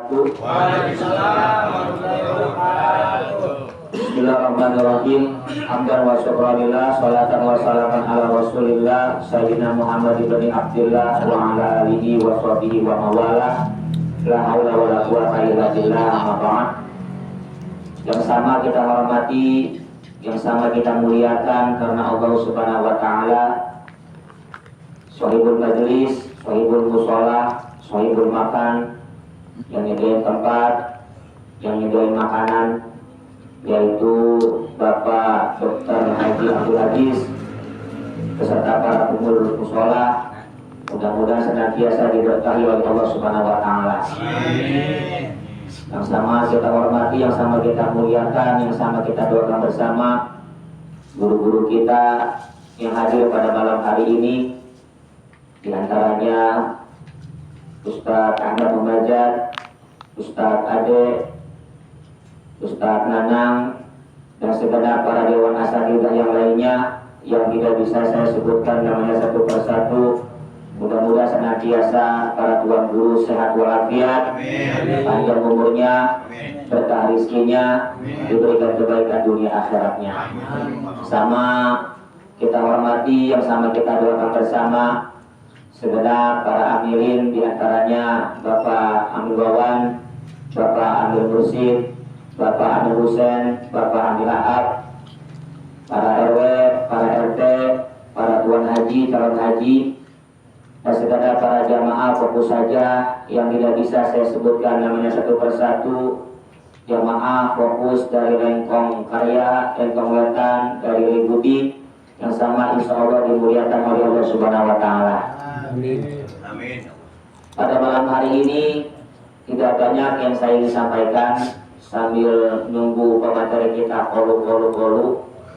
Waalaikumsalam warahmatullahi wabarakatuh. Bismillahirrahmanirrahim. Hamdan wa syukurillah, salatan wa salaman ala Rasulillah Sayyidina Muhammad ibn Abdillah wa ala alihi wa sahbihi wa mawalah. La haula wa la quwata illa billah, amma ba'd. Yang sama kita hormati, yang sama kita muliakan karena Allah Subhanahu wa taala, Shahibul majlis, Shahibul musholah, Shahibul makan, yang nyediain tempat, yang nyediain makanan, yaitu Bapak Dr. Haji Abdul Aziz beserta para pengurus musholah. Mudah-mudahan senantiasa diberkahi oleh Allah Subhanahu wa taala. Yang sama kita hormati, yang sama kita muliakan, yang sama kita doakan bersama guru-guru kita yang hadir pada malam hari ini, di antaranya Ustadz Ahmad Mumajad, Ustadz Ade, Ustadz Nanang, dan segenap para dewan asatidzah yang lainnya yang tidak bisa saya sebutkan namanya satu persatu. Mudah-mudahan senantiasa para tuan guru sehat walafiat, panjang umurnya, berkah rezekinya, diberikan kebaikan dunia akhiratnya. Sama kita hormati, yang sama kita doakan bersama segenap para amirin, diantaranya Bapak Amir Wawan, Bapak Amir Mursid, Bapak Amir Husen, Bapak Amir Ahab, para RW, para RT, para tuan haji, calon haji, dan segenap para jamaah fokus saja yang tidak bisa saya sebutkan namanya satu persatu. Jamaah fokus dari Lengkong Karya, Lengkong Wetan, dari Ligudi, yang sama insya Allah dimuliakan oleh Allah Subhanahu wa taala. Amin. Amin. Pada malam hari ini tidak banyak yang saya ingin sampaikan sambil nunggu pemateri kita kolu.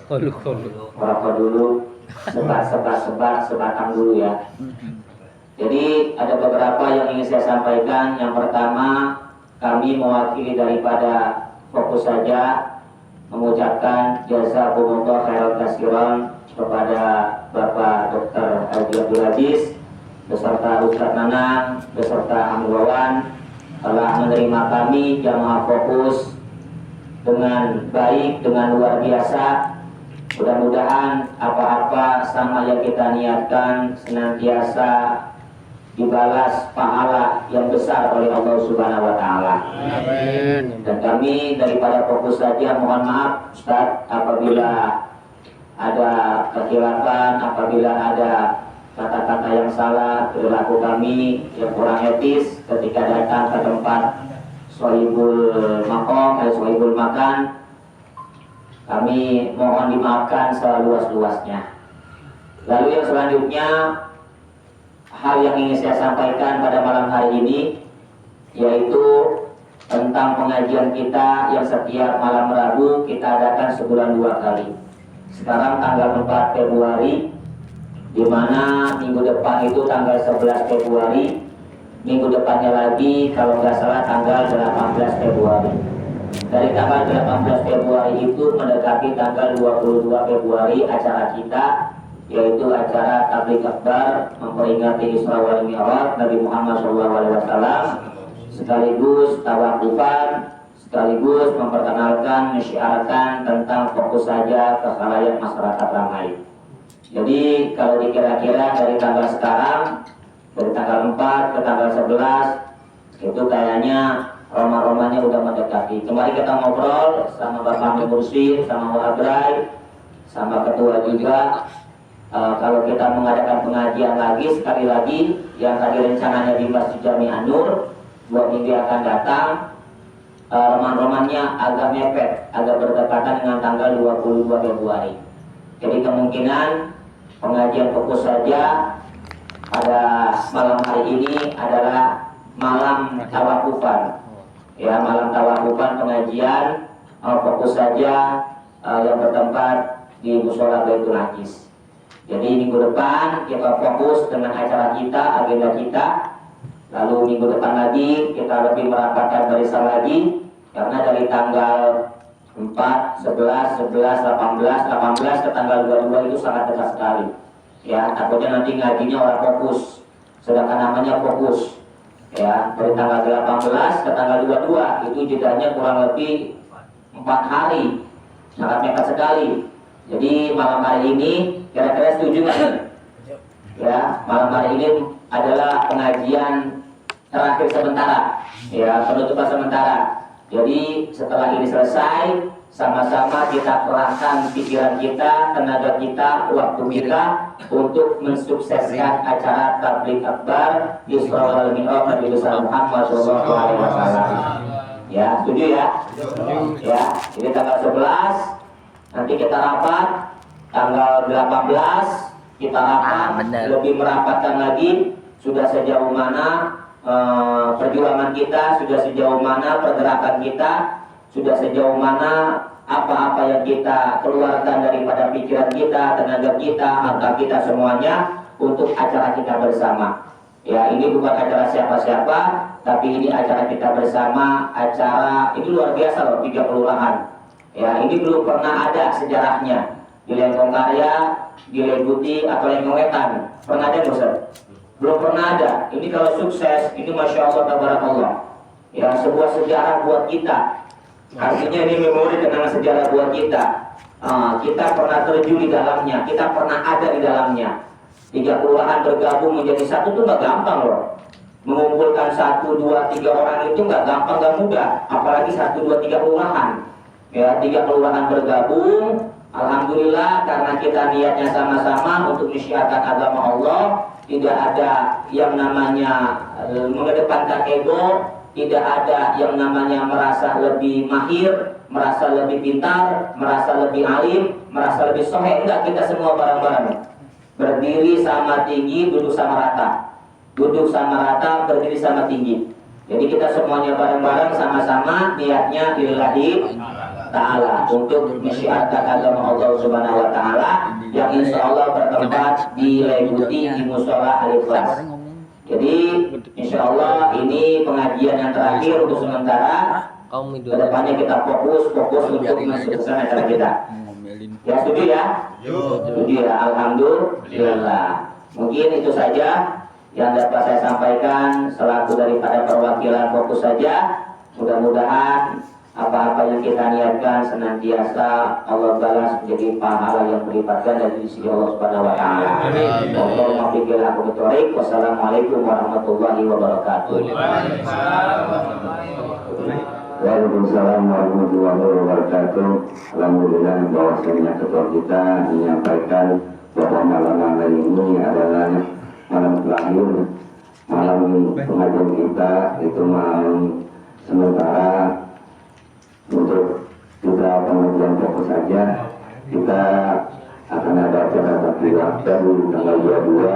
Merokok dulu, sebatang dulu ya. Jadi ada beberapa yang ingin saya sampaikan. Yang pertama, kami mewakili daripada fokus saja mengucapkan jazakumullah khairan katsiran kepada Bapak Dr. Haji Abdul Aziz beserta Ustadz Nanang beserta Amir Wawan telah menerima kami jamaah fokus dengan baik, dengan luar biasa. Mudah-mudahan apa-apa sama yang kita niatkan senantiasa dibalas pahala yang besar oleh Allah Subhanahu wa taala. Amin. Dan kami daripada fokus saja mohon maaf Ustaz apabila ada kekhilafan, apabila ada kata-kata yang salah, perilaku kami yang kurang etis ketika datang ke tempat Shahibul Maqam, Shahibul Makan, kami mohon dimaafkan seluas-luasnya. Lalu yang selanjutnya, hal yang ingin saya sampaikan pada malam hari ini yaitu tentang pengajian kita yang setiap malam Rabu kita adakan sebulan 2 kali. Sekarang tanggal 4 Februari, di mana minggu depan itu tanggal 11 Februari, minggu depannya lagi kalau nggak salah tanggal 18 Februari. Dari tanggal 18 Februari itu mendekati tanggal 22 Februari acara kita, yaitu acara tabligh akbar memperingati Isra wal Mi'raj Nabi Muhammad SAW, sekaligus tawakufan, sekaligus memperkenalkan, mensyiarkan tentang fokus saja ke khalayak masyarakat ramai. Jadi kalau dikira-kira dari tanggal sekarang, dari tanggal 4 ke tanggal 11, itu kayaknya Roma-romanya udah mendekati. Kemarin kita ngobrol sama Bapak Amir Mursid, sama Wak Abrai, sama ketua juga. Kalau kita mengadakan pengajian lagi, sekali lagi yang tadi rencananya di Masjid Jami An-Nur 2 minggu akan datang, roman-romannya agak mepet, agak berdekatan dengan tanggal 22 Februari. Jadi kemungkinan pengajian fokus saja pada malam hari ini adalah malam tawakufan, ya, malam tawakufan pengajian fokus saja yang bertempat di Mushola Baitul Aziz. Jadi minggu depan kita fokus dengan acara kita, agenda kita. Lalu minggu depan lagi kita lebih merapatkan barisan lagi, karena dari tanggal 4, 11, 11, 18 ke tanggal 22 itu sangat dekat sekali. Ya, takutnya nanti ngajinya orang fokus, sedangkan namanya fokus. Ya, dari tanggal 18 ke tanggal 22 itu jedanya kurang lebih 4 hari, sangat mepet sekali. Jadi malam hari ini kira-kira setuju nggak? Ya, malam hari ini adalah pengajian terakhir sementara, ya, penutupan sementara. Jadi setelah ini selesai, sama-sama kita kerahkan pikiran kita, tenaga kita, waktu kita untuk mensukseskan acara tabligh akbar Isra wal Mi'raj Nabi besar Muhammad SAW. Ya, setuju ya? Ya, ini tanggal 11, nanti kita rapat, tanggal 18 kita rapat, lebih merapatkan lagi sudah sejauh mana perjuangan kita, sudah sejauh mana pergerakan kita, sudah sejauh mana apa-apa yang kita keluarkan daripada pikiran kita, tenaga kita, harta kita semuanya untuk acara kita bersama. Ya, ini bukan acara siapa-siapa, tapi ini acara kita bersama, acara ini luar biasa loh, 3 kelurahan. Ya, ini belum pernah ada sejarahnya di Lengkong Karya, di Leguti atau Lengkong Wetan. Pernah ada Ustaz? Belum pernah ada. Ini kalau sukses, ini Masya Allah, tabarakallah. Ya, sebuah sejarah buat kita. Artinya ini memori kenangan sejarah buat kita. Kita pernah terjun di dalamnya, kita pernah ada di dalamnya. 3 kelurahan bergabung menjadi satu tuh nggak gampang loh. Mengumpulkan 1, 2, 3 orang itu nggak gampang, nggak mudah. Apalagi 1, 2, 3 kelurahan. Ya, 3 kelurahan bergabung. Alhamdulillah karena kita niatnya sama-sama untuk menyiarkan agama Allah. Tidak ada yang namanya mengedepankan ego, tidak ada yang namanya merasa lebih mahir, merasa lebih pintar, merasa lebih alim, merasa lebih soheh. Enggak, kita semua bareng-bareng. Berdiri sama tinggi, duduk sama rata. Duduk sama rata, berdiri sama tinggi. Jadi kita semuanya bareng-bareng sama-sama niatnya lillahi ta'ala untuk menyiarkan agama Allah Subhanahu wa taala yang insya Allah bertempat di Leguti di Musola Al-Ikhlas. Jadi insya Allah ini pengajian yang terakhir untuk sementara. Kedepannya kita fokus untuk mensukseskan acara kita. Ya, setuju ya? Setuju ya, alhamdulillah. Mungkin itu saja yang dapat saya sampaikan selaku daripada perwakilan fokus saja. Mudah-mudahan apa-apa yang kita niatkan senantiasa Allah balas menjadi pahala yang berlipat ganda di sisi Allah Subhanahu wa taala. Wassalamualaikum warahmatullahi wabarakatuh. Waalaikumsalam warahmatullahi wabarakatuh. Alhamdulillah bahwasanya ketua kita menyampaikan bahwa malam hari ini adalah malam terakhir, malam pengajian kita, itu malam sementara. Untuk kita pengajian fokus saja, kita akan ada acara tabligh akbar tanggal 22.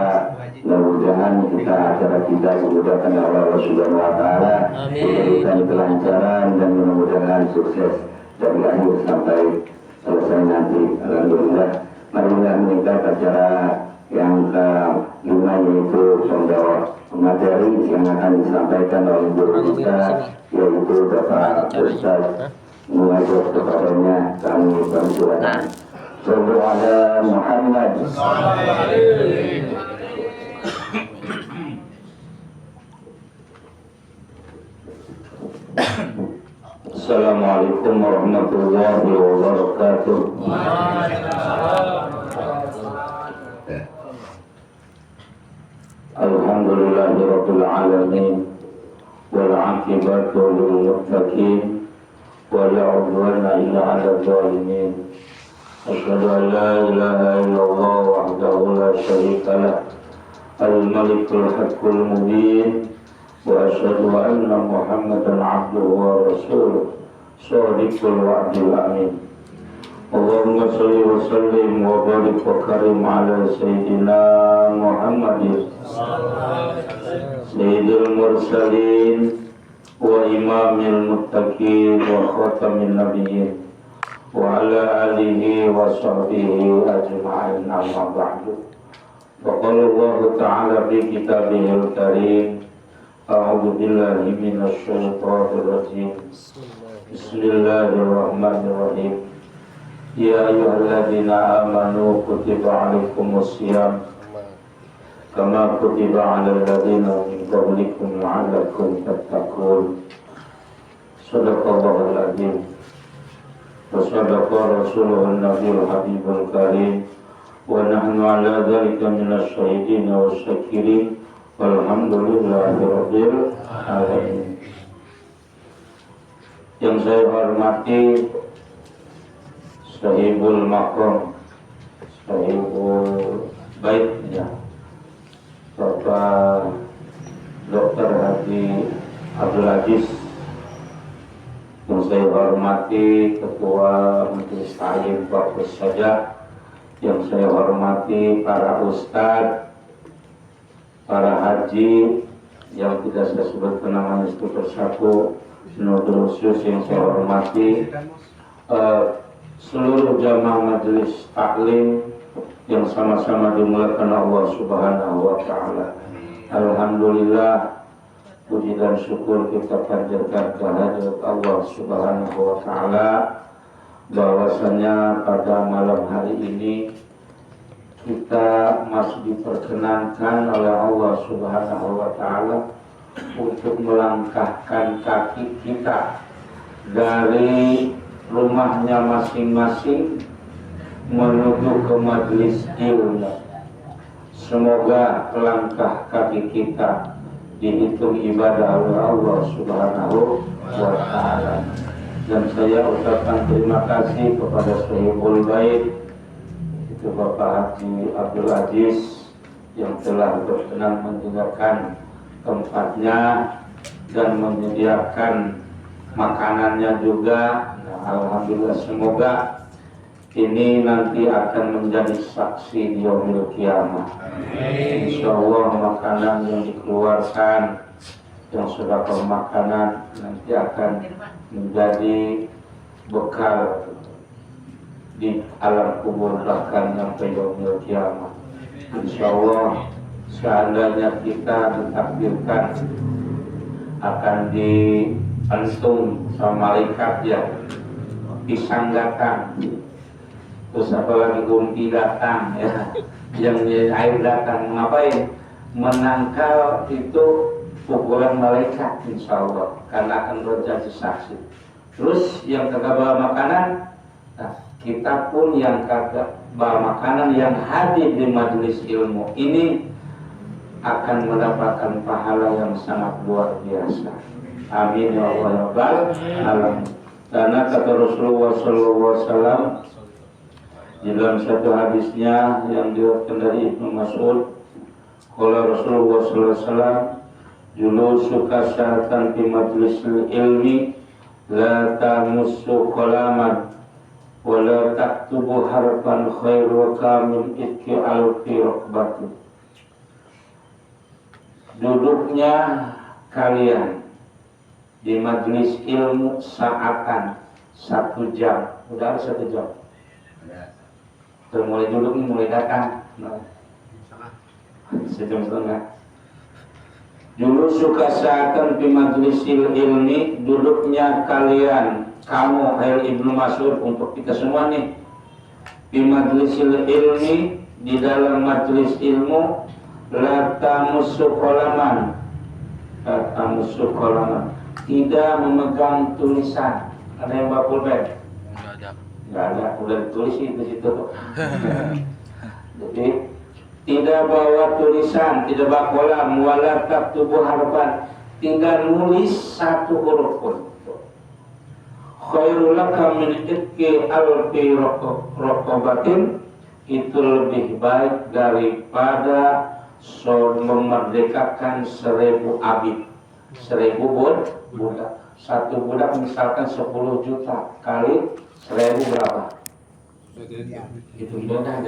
Mudah-mudahan kita acara kita dimudahkan oleh Allah Subhanahu wa taala, diberikan kelancaran dan mudah-mudahan sukses dari akhir sampai selesai nanti. Alhamdulillah. Marilah meningkat acara yang ke-5 yaitu pembawa materi yang akan disampaikan oleh guru kita, yaitu Bapak Ustaz mengajak kepadanya kami persilakan. Sallu ala Muhammad. Assalamualaikum warahmatullahi wabarakatuh. Alhamdulillahirabbil alamin wal 'aqibatu lil muttaqin wa la 'udwana illa 'alal zalimin. Asyhadu an la ilaha illallah wahdahu la syarika lah, al-malikul haqqul mubin, wa asyhadu anna Muhammadan 'abduhu wa rasuluh, shadiqul wa'dil amin. Allahumma shalli wa sallim wa barik wa karim ala sayyidina Muhammadin sayyidil mursalin wa imamil muttaqin wa khatamin nabiyyin wa ala alihi wa sahbihi ajma'in, amma ba'du. Wa qala Allah ta'ala fi kitabihil karim, a'udzu billahi minasy syaithanir rajim. Bismillahirrahmanirrahim. Ya ayyuhalladzina amanu kutiba alaikumus shiyam kama kutiba alal ladzina min قبلكم لعلكم تتقون صدق الله العظيم وصدق رسوله النبي الحبيب الكريم ونحن على ذلك من الشهيدين والشاكرين والحمد لله رب العالمين. Yang saya hormati Sahibul Maqam, Sahibul Bait, ya, Bapak Dr. Haji Abdul Aziz. Yang saya hormati Ketua Majelis Ta'lim Bapak Saja. Yang saya hormati para ustadz, para haji yang tidak saya sebutkan namanya itu persatu, Nurul Khusus yang saya hormati, seluruh jamaah majelis taklim yang sama-sama dimuliakan Allah Subhanahu wa Ta'ala. Alhamdulillah, puji dan syukur kita panjatkan kehadirat Allah Subhanahu wa Ta'ala, bahwasanya pada malam hari ini kita masih diperkenankan oleh Allah Subhanahu wa Ta'ala untuk melangkahkan kaki kita dari rumahnya masing-masing menuju ke majelis ilmu. Semoga langkah kaki kita dihitung ibadah oleh Allah Subhanahu wa Ta'ala. Dan saya ucapkan terima kasih kepada Sahibul Bait, itu Bapak Haji Abdul Aziz, yang telah berkenan meninggalkan tempatnya dan menyediakan makanannya juga. Nah, alhamdulillah, semoga ini nanti akan menjadi saksi di yaumil qiyamah. Insyaallah makanan yang dikeluarkan, yang sudah makanan nanti akan menjadi bekal di alam kubur bahkan sampai yaumil qiyamah. Insyaallah seandainya kita ditakdirkan akan diantum sama malaikat, ya, pisang datang, terus apalagi kunti datang, ya, yang air datang, ngapain? Menangkal itu pukulan malaikat, insyaallah, karena akan berjanji saksi. Terus yang kagak bawa makanan, nah, kita pun yang kagak bawa makanan yang hadir di majelis ilmu ini akan mendapatkan pahala yang sangat luar biasa. Amin ya Allah ya Rabbal alamin. Karena kata Rasulullah SAW di dalam satu hadisnya yang diriwayatkan dari Ibnu Mas'ud, qala Rasulullah SAW, julusu kasyatan fi majlisil ilmi la tamussu qalaman wa la taktubu harfan khairu min itki alfi raqbatin. Duduknya kalian di majelis ilmu saatan 1 jam, udah 1 jam. Mulai duduk nih, mulai datang, sejam setengah. Dulu suka saatan di majelis ilmi, duduknya kalian, kamu hai Ibnu Mas'ud, untuk kita semua nih, di majelis ilmi, di dalam majelis ilmu, la tamussu qalaman, tidak memegang tulisan. Ada yang bawa pulpen? Enggak ada, udah ditulis itu situ. Jadi tidak bawa tulisan, tidak bawa kolam, wala taktubu harfan, tinggal nulis 1 huruf pun. Khairul laka min itqi alfi raqabatin, itu lebih baik daripada memerdekakan 1000 abid, 1000 budak. 1 budak misalkan 10 juta kali 1000 berapa? Itu mudah,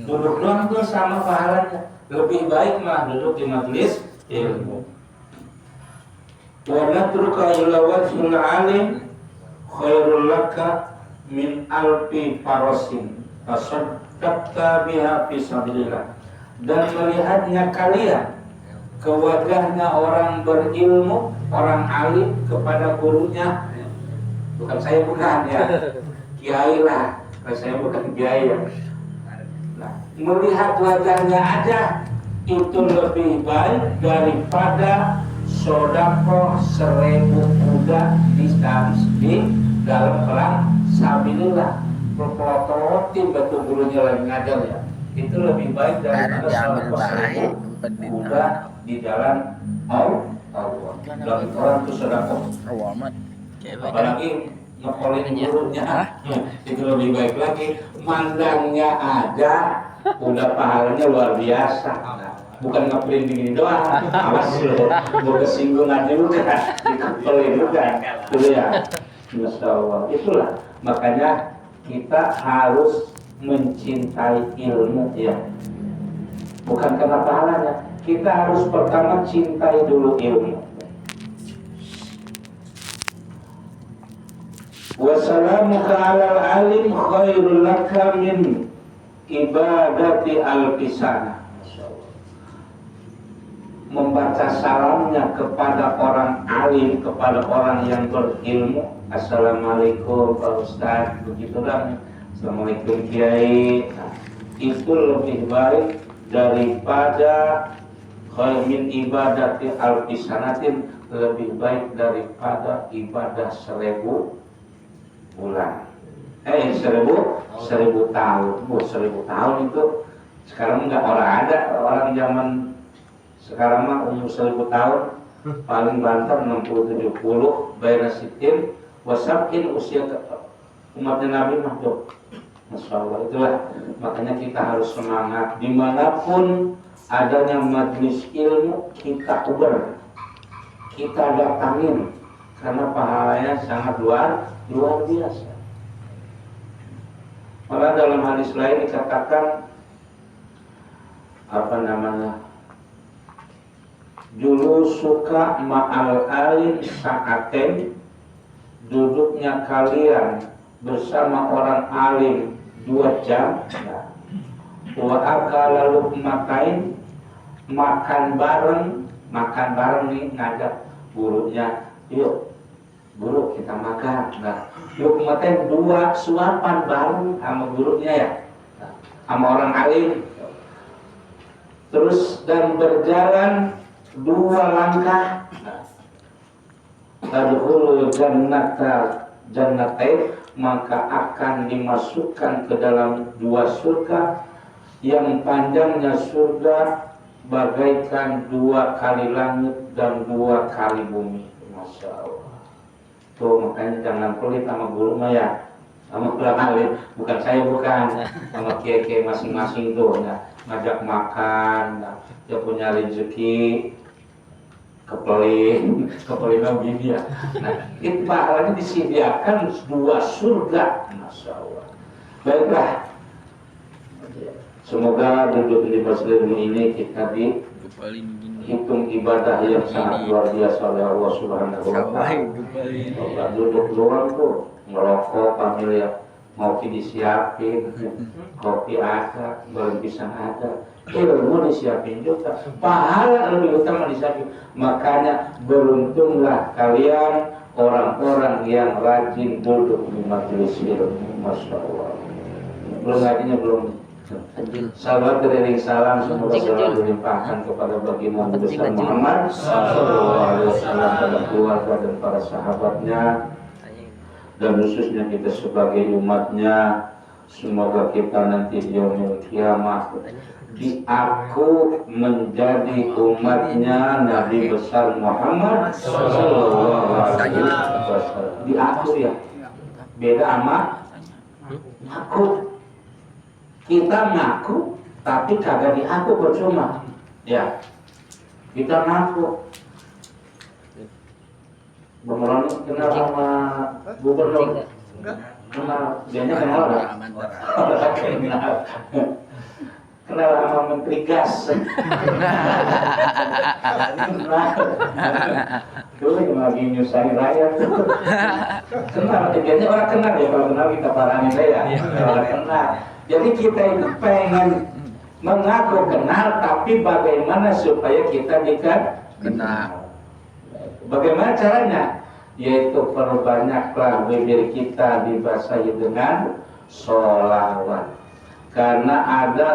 duduk doang tuh sama pahalanya. Lebih baik mah duduk di majelis ilmu. Wa natruka ila wajhil alim khairul laka min alfi farasin tasaddaqta biha fi sabilillah. Dan melihatnya kalian ke wajahnya orang berilmu, orang alim kepada gurunya, bukan saya, bukan ya, kiai lah, saya bukan kiai ya. Nah, melihat wajahnya aja itu lebih baik daripada sodakoh 1000 kuda di dalam perang sabilillah. Berpelototin betul gurunya lagi ngajar ya. Itu lebih baik daripada sodakoh 1000 kuda di jalan Allah. Dalam perang itu sodakoh. Apalagi ngepolin gurunya, itu lebih baik lagi. Mandangnya aja udah pahalanya luar biasa. Bukan ngeprint begini doang, awas loh, mau kesinggungan juga, dikepelin juga, gitu ya. Masya Allah, itulah makanya kita harus mencintai ilmu ya, bukan karena pahalanya. Kita harus pertama cintai dulu ilmu. Wassalamuka alal alim khairul laka min ibadati al-pisana. Membaca salamnya kepada orang alim, kepada orang yang berilmu. Assalamualaikum Pak Ustaz, begitu kan? Assalamualaikum Kiai. Nah, itu lebih baik daripada khair min ibadati al-pisanatin, lebih baik daripada ibadah 1000 bulan. 1000 tahun. 1000 tahun itu sekarang enggak ada orang zaman sekarang mah umur 1000 tahun paling banter 60-70 bayar sitin wasakin usia umatnya Nabi mah tuh. Masya Allah, itulah makanya kita harus semangat dimanapun adanya majelis ilmu, kita uber, kita datangin karena pahalanya sangat luar biasa. Malah dalam hadis lain dikatakan apa namanya, dulu suka ma'al alim sa'aten, duduknya kalian bersama orang alim 2 jam. Wa akala luqmatain, makan bareng nih, ngajak gurunya, yuk guru kita makan. Nah, luqmatain 2 suapan bareng sama gurunya ya, sama orang alim. Terus dan berjalan 2 langkah, tadkhulul jannatain, maka akan dimasukkan ke dalam 2 surga yang panjangnya surga bagaikan 2 kali langit dan 2 kali bumi. Masya Allah. Tuh makanya jangan pelit sama guru mah ya, sama orang alim, bukan saya, bukan sama kiai-kiai masing-masing tuh ya, ngajak makan, nah, dia punya rezeki kepelin begini ya. Nah, itu pahalanya disediakan 2 surga. Masya Allah. Baiklah, semoga duduk di masjid ini kita dihitung ibadah yang sangat luar biasa oleh Allah Subhanahu wa Ta'ala. Duduk luar tuh ngerokok panggil ya, ngopi disiapin, kopi ada, goreng pisang ada, ilmu disiapin juga, pahala lebih utama disiapin. Makanya beruntunglah kalian orang-orang yang rajin duduk di majelis ilmu. Masya Allah. Belum ngajinya belum. Sahabat keliling salam semoga selalu dilimpahkan kepada baginda besar Muhammad sallallahu alaihi wasallam, pada keluarga dan para sahabatnya, dan khususnya kita sebagai umatnya. Semoga kita nanti di yaumil kiamah diaku menjadi umatnya Nabi besar Muhammad sallallahu alaihi wasallam. Diaku ya, beda sama ngaku. Kita ngaku tapi kagak diaku, percuma ya. Kita ngaku. Bang Roni kenal sama gubernur? Kenal, dianya kenal nggak? Kenal sama menteri gas. Dulu yang lagi nyusahin rakyat. Kenal, dianya orang kenal ya, kalau kenal kita parahin ya. Orang kenal. Jadi kita itu pengen mengaku kenal, tapi bagaimana supaya kita kenal? Bagaimana caranya? Yaitu perbanyaklah bibir kita dibasahi dengan sholawat. Karena ada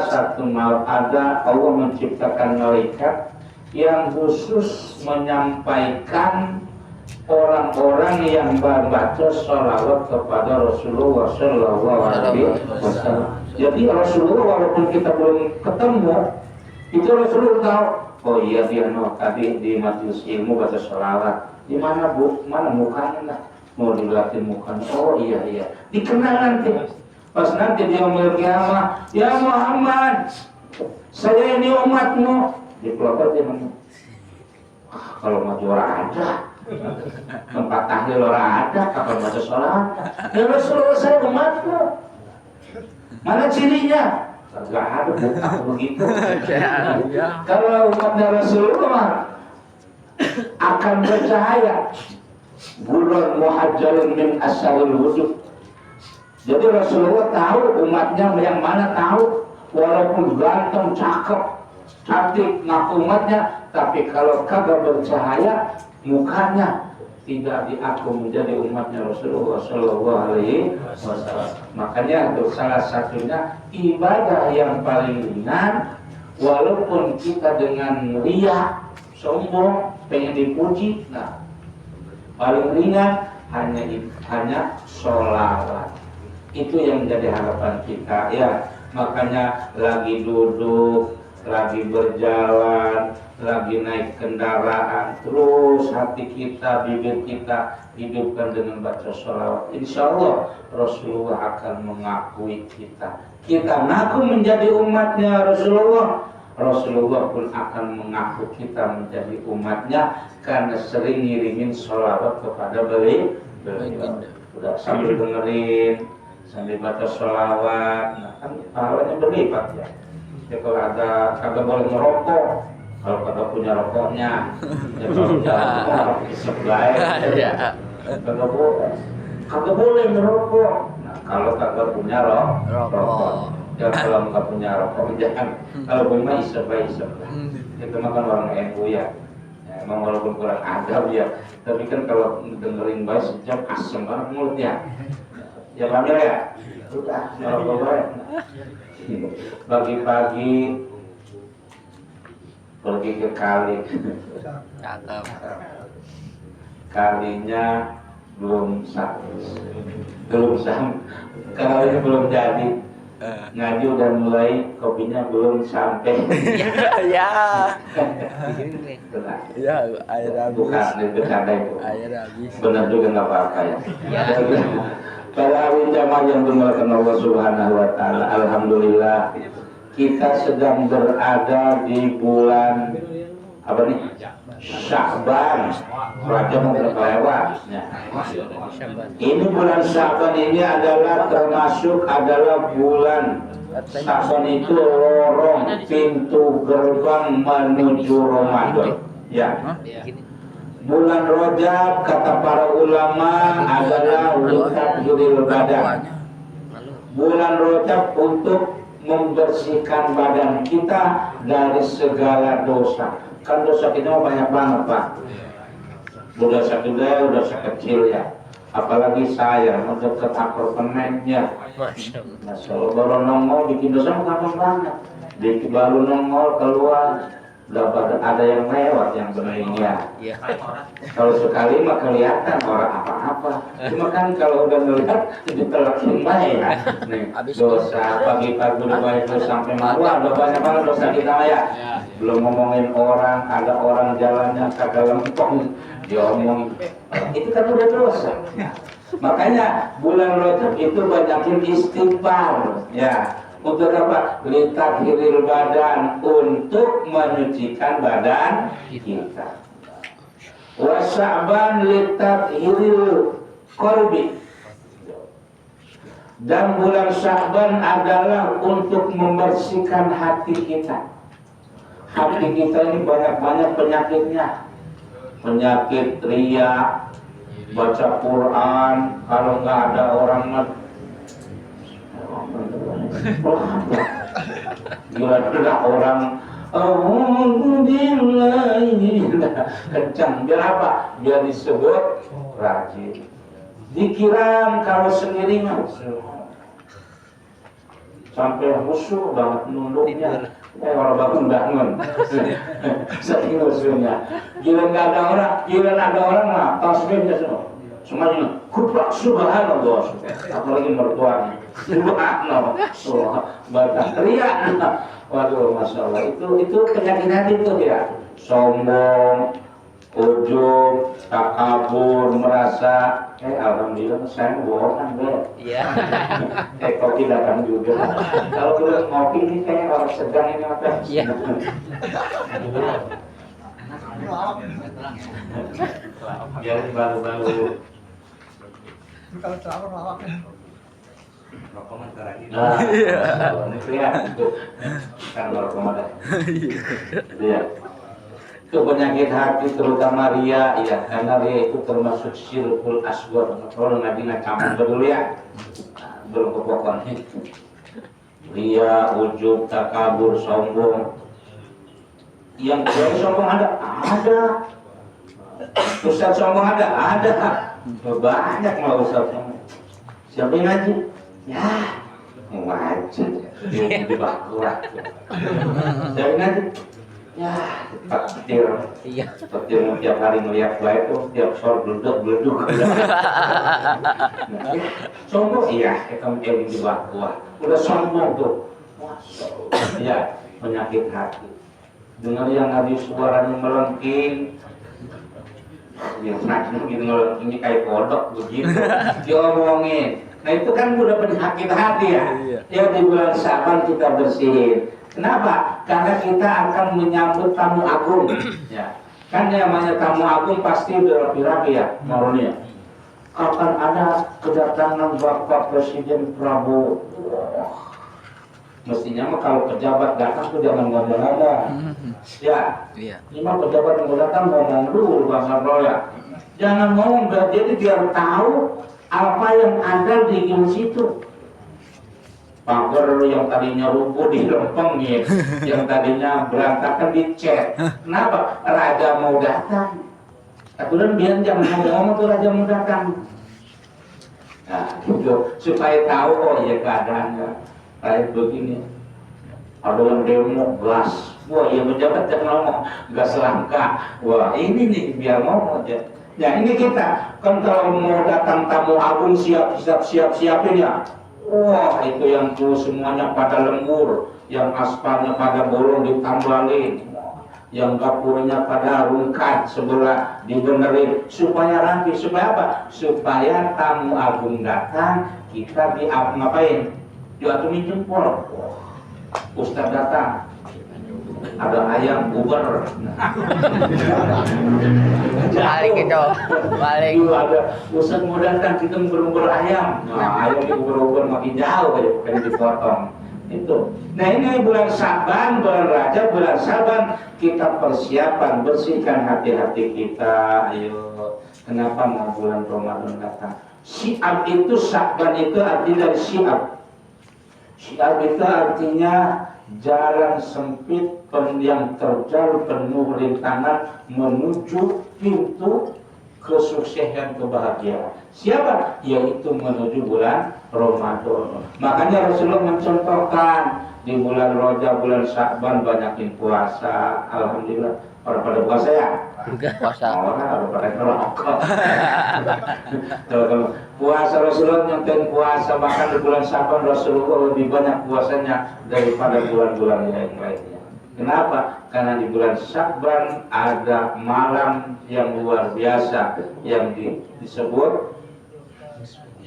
Allah menciptakan malaikat yang khusus menyampaikan orang-orang yang membaca sholawat kepada Rasulullah Sallallahu Alaihi Wasallam. Jadi Rasulullah walaupun kita belum ketemu, itu Rasulullah tahu. Oh iya dia tadi di majelis ilmu baca sholawat. Di mana bu? Mana mukanya? Mau dilatih mukanya? Oh iya. Dikenal nanti. Pas nanti dia kiamat, ya Muhammad, saya ini umatmu. Dipelopor dia mana? Kalau maju orang ada. Tempat tahlil orang ada, kapan baca sholat? Ya Rasulullah saya umatmu. Mana cirinya? Gak ada bukan begitu. Kalau umatnya Rasulullah akan bercahaya. Bulan muhajjalun min asalul wujud. Jadi Rasulullah tahu umatnya yang mana tahu. Walaupun ganteng, cakep, cantik, ngaku umatnya, tapi kalau kagak bercahaya mukanya tidak diaku menjadi umatnya Rasulullah Sallallahu Alaihi Wasallam. Makanya untuk salah satunya ibadah yang paling ringan, walaupun kita dengan riya, sombong, pengen dipuji, nah paling ringan hanya sholawat. Itu yang menjadi harapan kita ya. Makanya lagi duduk, lagi berjalan, lagi naik kendaraan, terus hati kita, bibir kita hidupkan dengan baca sholawat. Insya Allah Rasulullah akan mengakui kita. Kita ngaku menjadi umatnya Rasulullah, Rasulullah pun akan mengaku kita menjadi umatnya karena sering ngirimin sholawat kepada beliau. Udah sambil dengerin, sambil baca sholawat, nah kan pahalanya berlipat ya. Ya kalau ada kagak boleh merokok, kalau kagak punya rokoknya, ya kalau jangan sebelah ya. Kagak boleh merokok. Nah kalau kagak punya rokok, ya kalau nggak punya rokok jangan. Kalau punya isep. Itu makan orang NU ya. Emang walaupun kurang adab ya, tapi kan kalau dengerin baik sejam asem banget mulutnya. Ya pamil ya. Udah merokok baik. Pagi-pagi pergi ke kali, kalinya belum kalinya belum jadi, ngaji udah mulai, kopinya belum sampai. Ya. Ya, air habis. Bukan, bercanda itu. Air habis. Benar juga nggak apa-apa ya. Para jamaah yang dimuliakan Allah Subhanahu Wa Taala, alhamdulillah kita sedang berada di bulan apa nih? Sya'ban. Rajab mau berlewat. Ini bulan Sya'ban ini adalah bulan Sya'ban itu lorong pintu gerbang menuju Ramadan. Ya. Bulan Rajab kata para ulama adalah litatahiril badan. Bulan Rajab untuk membersihkan badan kita dari segala dosa. Kan dosa kita banyak banget Pak. Dosa gede, dosa kecil ya. Apalagi saya mendekat apartemennya. Masya Allah baru nongol bikin dosa gampang banget. Baru nongol keluar. Udah ada yang lewat yang benarnya. Kalau sekali mah kelihatan orang apa-apa. Cuma kan kalau udah melihat itu terlalu baik ya. Nih, dosa pagi-pagi udah banyak dosa sampai malam udah banyak banget dosa kita ya. Belum ngomongin orang, ada orang jalannya kagak lempeng diomongin. Itu kan udah dosa. Makanya bulan Rajab itu banyakin istighfar ya. Untuk apa? Litatahiril badan, untuk menyucikan badan kita. Wa Sya'ban litatahiril qalbi. Dan bulan Sya'ban adalah untuk membersihkan hati kita. Hati kita ini banyak-banyak penyakitnya. Penyakit riya, baca Quran, kalau nggak ada orang gila orang kencang, biar apa? Biar disebut rajin. Dikiram kalau sendiri sampai khusyuk banget nunduknya. Orang bangun. Saking khusyuknya. Giliran ada orang lah, tasbihnya semua. Semuanya kubrak subhanallah. Apalagi mertuanya. Subhanallah. Batas riak. Waduh, masya Allah. Itu penyakit hati itu ya. Sombong, ujub, takabur, merasa alhamdulillah saya bohongan deh. Iya. Kopi datang juga. Kalau udah ngopi ini kayak orang sedang ini apa? Iya. Biar baru-baru. Kalau celana lawak Rokok mah lagi. Nah, ini lihat itu kan rokok mah. Iya. Itu penyakit hati terutama ria ya, karena ria itu termasuk syirkul asghar. Kalau Nabi nakaman dulu ya. Belum pokoknya. Ria, ujub, takabur, sombong. Yang dari sombong ada. Ustaz sombong ada. Banyak malah ustaz sombong. Siapa yang ngaji? Ya, ngaji. Di bakulah. Siapa yang ngaji? Ya, petir. Iya. Petir tiap hari melihat gua itu tiap sore beleduk. Sombong iya, kamu yang di bawah. Udah sombong tuh. Ya, penyakit hati. Dengar yang Nabi suaranya melengking. Dia senang gitu melengking kayak kodok begitu. Diomongin. Nah itu kan udah penyakit hati ya. Ya di bulan Syaban kita bersihin. Kenapa? Karena kita akan menyambut tamu agung. Ya. Kan yang namanya tamu agung pasti berapi-rapi ya, maunya. Kapan ada kedatangan Bapak Presiden Prabowo? Mestinya mah kalau pejabat datang tuh jangan ngomong-ngomong. Ya. Ini mah pejabat yang datang ngomong dulu bahasa ya. Jangan ngomong, jadi biar tahu apa yang ada di situ. Pagar yang tadinya rubuh dilempengin, yang tadinya berantakan dicat. Kenapa? Raja mau datang. Aturan biar jangan ngomong tuh raja mau datang. Nah, gitu supaya tahu oh iya keadaannya kayak begini. Ada yang demo gas, wah iya pejabat jangan ngomong gas langka. Wah ini nih biar ngomong aja. Ya ini kita kan kalau mau datang tamu agung siapin ya. Wah itu yang tuh semuanya pada lembur, yang aspalnya pada bolong ditambalin, yang dapurnya pada rungkat sebelah dibenerin supaya rapi, supaya apa? Supaya tamu agung datang kita ngapain? Diatumin jempol. Ustaz datang, ada ayam uber. balik itu balik Ada Ustaz mau datang kita nguber ayam. Nah, ayam diuber-uber makin jauh aja bukan dipotong. Itu. Nah ini bulan Syaban, bulan Rajab, bulan Syaban kita persiapan bersihkan hati-hati kita. Ayo, kenapa mau bulan Ramadan datang? Syiab itu Syaban itu artinya dari syiab. Syiab itu artinya jalan sempit yang terjal penuh rintangan menuju pintu kesuksesan kebahagiaan. Siapa? Yaitu menuju bulan Ramadan. Makanya Rasulullah mencontohkan di bulan Rajab, bulan Sya'ban banyakin puasa. Alhamdulillah. Orang pada puasa ya? puasa Orang pada ngerokok. Kalau puasa Rasulullah nyontain puasa, bahkan di bulan Sya'ban Rasulullah lebih banyak puasanya daripada bulan-bulan yang lainnya. Kenapa? Karena di bulan Sya'ban ada malam yang luar biasa yang disebut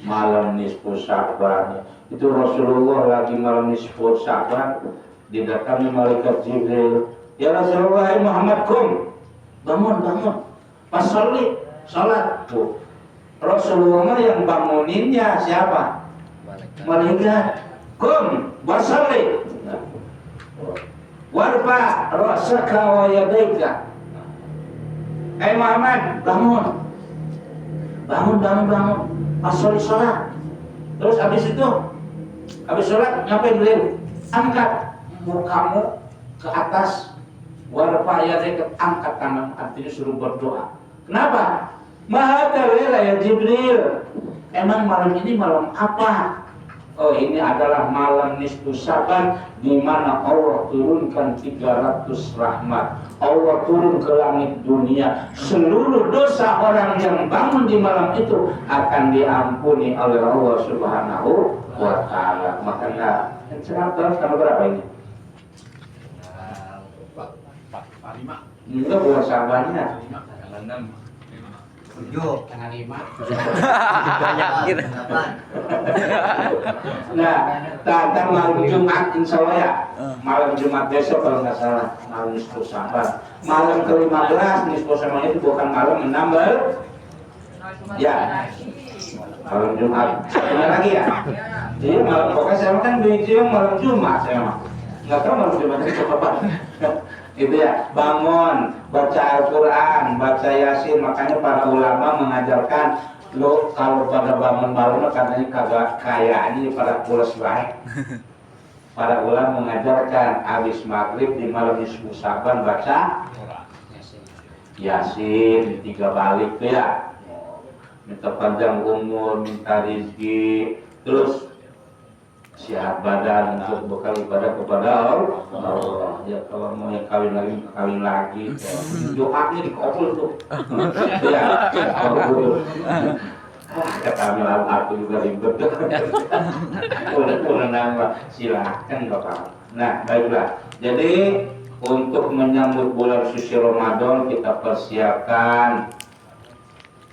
malam nisfu Sya'ban. Itu Rasulullah lagi malam nisfu Sya'ban didatangi malaikat Jibril. Ya Rasulullah Muhammad kum, bangun, pasolli, salat. Tuh. Rasulullah yang banguninnya siapa? Malaikat. Kum, wasolli. Warfa ra'saka wa yadaika. Muhammad, bangun. Pasolli salat. Terus habis sholat ngapain dulu? Angkat mukamu ke atas. Warfa yadaika, angkat tangan, artinya suruh berdoa. Kenapa? Mahadalila ya Jibril. Emang malam ini malam apa? oh ini adalah malam nisfu Sa'ban di mana Allah turunkan 300 rahmat. Allah turun ke langit dunia. Seluruh dosa orang yang bangun di malam itu akan diampuni oleh Allah Subhanahu wa taala. Makanya tanggal berapa ini? 5. Enggak bulan Sa'bannya. Tanggal 6. 7 tanggal 5 Banyak gitu. Nah, tanggal malam Jumat insya Allah ya. Malam Jumat besok kalau nggak salah malam nisfu Sa'ban. Malam ke-15 nisfu Sa'ban itu bukan malam menambah. Ya. Malam Jumat. Benar lagi ya? Iya malam pokoknya saya kan video malam Jumat saya mah. Nggak tahu malam Jumat itu apa. Gitu ya, bangun, baca Al-Quran, baca Yasin. Makanya para ulama mengajarkan lo kalau pada bangun malam katanya kagak kaya ini pada pulas baik. Para ulama mengajarkan habis maghrib di malam nisfu Sa'ban baca Yasin 3 balik tuh ya. Minta panjang umur, minta rezeki, terus sehat badan untuk bekal ibadah kepada Allah. Ya kalau mau yang kawin lagi, doanya dikabul tuh. Ya, kabul. Kata Milan aku juga ribet. Kurang nambah, silakan bapak. Nah baiklah. Jadi untuk menyambut bulan suci Ramadan kita persiapkan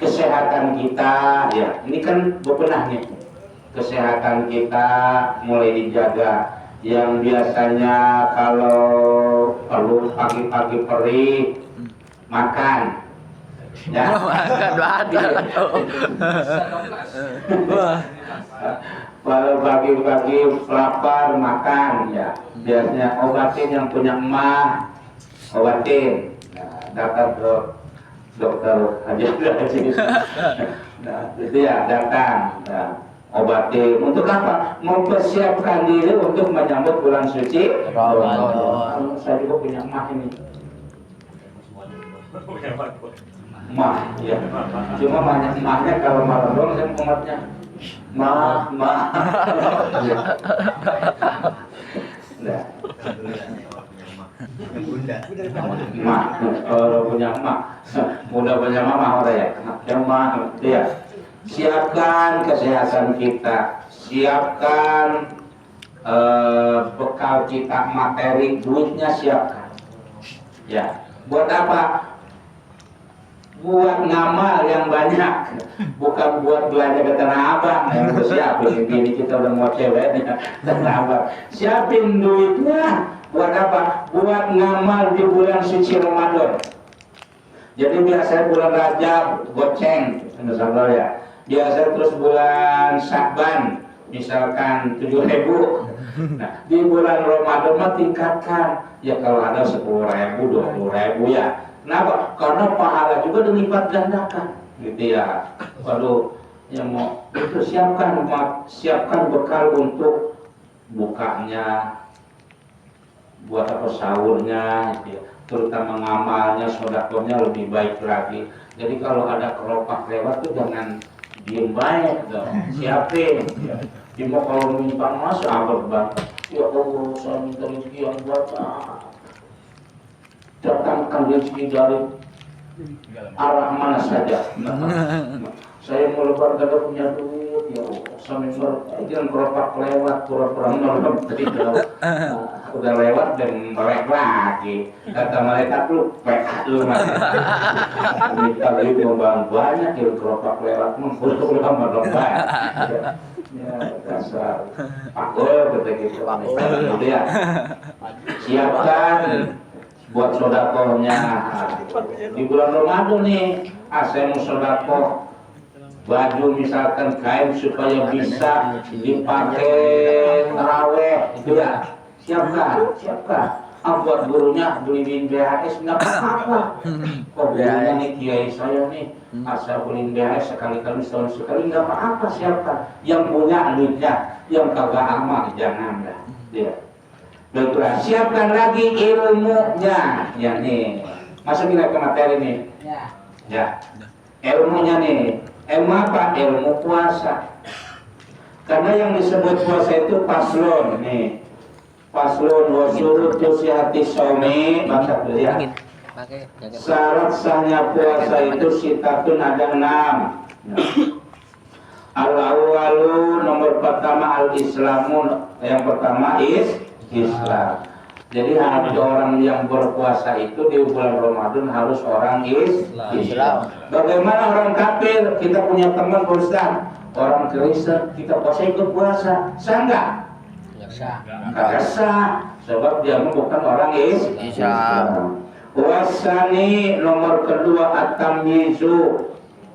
kesehatan kita. Ya, ini kan bebenah nih. Kesehatan kita mulai dijaga. Yang biasanya kalau perlu pagi-pagi perih makan, ya. Kalau pagi-pagi lapar makan, ya. Biasanya obatin yang punya emak, obatin. Nah, datang ke dokter aja. Nah, itu ya datang. Nah, obatin untuk apa? Mempersiapkan diri untuk menyambut bulan suci Ramadan. Saya juga punya emak ini. Emak, ya. Cuma banyak emaknya kalau malam doang saya umatnya. Ma. Nah. Emak, kalau punya emak, mudah punya mama orang ya. Yang emak, dia. Siapkan kesehatan kita, siapkan bekal kita, materi, duitnya siapkan. Ya, buat apa? Buat ngamal yang banyak, bukan buat belanja ke Tanah Abang. Yang siapin ini kita udah mau ceweknya Tanah Abang. Siapin duitnya buat apa? Buat ngamal di bulan suci Ramadan. Jadi biasanya bulan Rajab goceng, saudara ya. Biasa terus bulan Sa'ban misalkan 7.000. Nah, di bulan Ramadan mah tingkatkan. Ya kalau ada 10.000, 20.000 ya. Kenapa? Karena pahala juga dilipat gandakan. Gitu ya. Waduh, yang mau itu siapkan bekal untuk bukanya, buat apa sahurnya, gitu ya. Terutama ngamalnya, sedekahnya lebih baik lagi. Jadi kalau ada kelopak lewat tuh jangan diem baik dong, siapin. Cuma kalau minta mas abad banget. Ya Allah, saya minta rezeki yang banyak. Datangkan rezeki dari arah mana saja. Saya mau lebar gak punya duit, ya Allah. Sampai jangan kelopak lewat, pura-pura nolong tidak. Udah lewat dan melek lagi. Kata malaikat lu, pekat lu mas. Minta duit mau banyak, ya kelopak lewat, pura-pura nolong banyak. Ya dasar pakul kata gitu. Gitu ya. Siapkan buat sodakohnya. Di bulan Ramadan nih, saya mau sodakoh baju misalkan kain supaya bisa dipakai terawih, itu ya. Siapkan. Buat gurunya beliin BHS nggak apa-apa. Kok gurunya nih kiai saya nih, asal beliin BHS sekali-kali setahun sekali nggak apa-apa, siapkan. Yang punya duitnya, yang kagak amal jangan lah. Ya. Baiklah, siapkan lagi ilmunya, ya nih. Masukin ke materi nih. Ya. Ilmunya nih. Ilmu apa? Ilmu puasa. Karena yang disebut puasa itu paslon nih. Paslon wa syurutu sihhati shaumi, baca dulu ya. Syarat sahnya puasa itu sitatun ada 6. Al-awwalu nomor pertama al-islamun, yang pertama Islam. Jadi ada orang yang berpuasa itu di bulan Ramadan harus orang Islam. Bagaimana orang kafir? Kita punya teman Ustaz, orang Kristen, kita puasa ikut puasa, sah nggak? Nggak sah, sebab dia bukan orang Islam. Wasani nomor kedua at-tamyizu.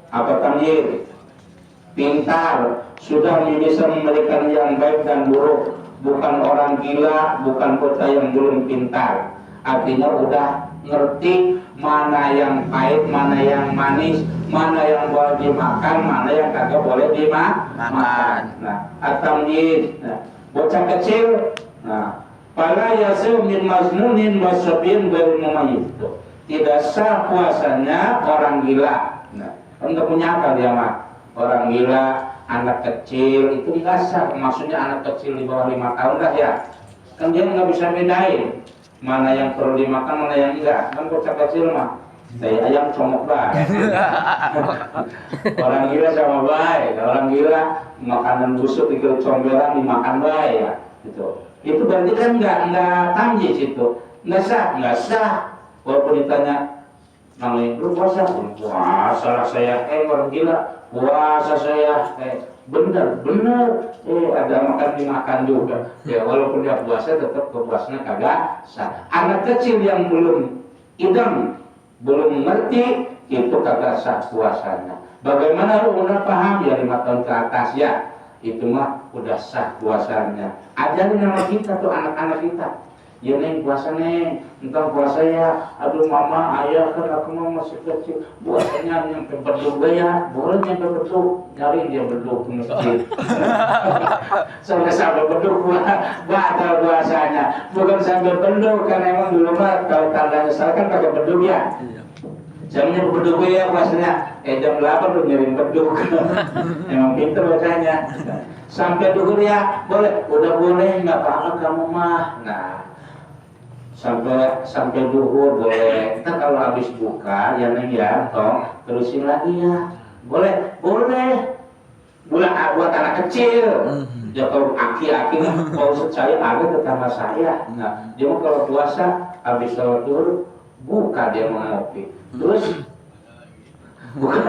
Apa tamyiz? Pintar, sudah bisa memberikan yang baik dan buruk, bukan orang gila, bukan kota yang belum pintar. Artinya udah ngerti mana yang pahit, mana yang manis, mana yang boleh dimakan, mana yang kagak boleh dimakan. Nah, at-tamyiz. Nah, bocah kecil, nah, pala yasu min mazmunin wasabin ghairu mumayyiz. Tidak sah puasanya orang gila. Nah, untuk punya akal dia mah. Orang gila, anak kecil itu nggak sah. Maksudnya anak kecil di bawah 5 tahun dah ya. Kan dia nggak bisa bedain mana yang perlu dimakan, mana yang enggak. Kan bocah kecil mah kayak ayam comok baik. Orang gila sama baik. Orang gila makanan busuk dikira comberan dimakan baik ya. Itu berarti kan nggak tamyiz itu. Nggak sah. Walaupun ditanya, namanya lu puasa? Puasa saya, orang gila. Puasa saya, bener, ada makan dimakan juga. Ya walaupun dia puasa tetap kepuasannya kagak sah. Anak kecil yang belum idam, belum mengerti, itu kagak sah puasanya. Bagaimana lu udah paham ya 5 tahun ke atas ya, itu mah udah sah puasanya. Ajarin nama kita tuh anak-anak kita. Ya neng puasa neng, entah puasa ya. Aduh mama, ayah kan aku mah masih kecil. Puasanya nyampe beduk ya, boleh nyampe beduk. Nyari dia beduk ke masjid. Sampai beduk batal puasanya. Bukan sampai beduk, kan emang dulu mah kalau tanda nyesal kan pakai beduk ya. Jamnya beduk ya puasanya. Jam 8 lu ngirim beduk. Emang pintar bacanya. Sampai duhur ya, boleh. Udah boleh, nggak apa-apa kamu mah. Nah, sampai duhur boleh. Kita kalau habis buka ya neng ya, tong terusin lagi ya. Boleh. Buat anak kecil. Ya kalau aki-aki mau saya ada tetangga saya. Nah, dia mau kalau puasa habis sholat duhur buka dia mau ngopi. Terus bukan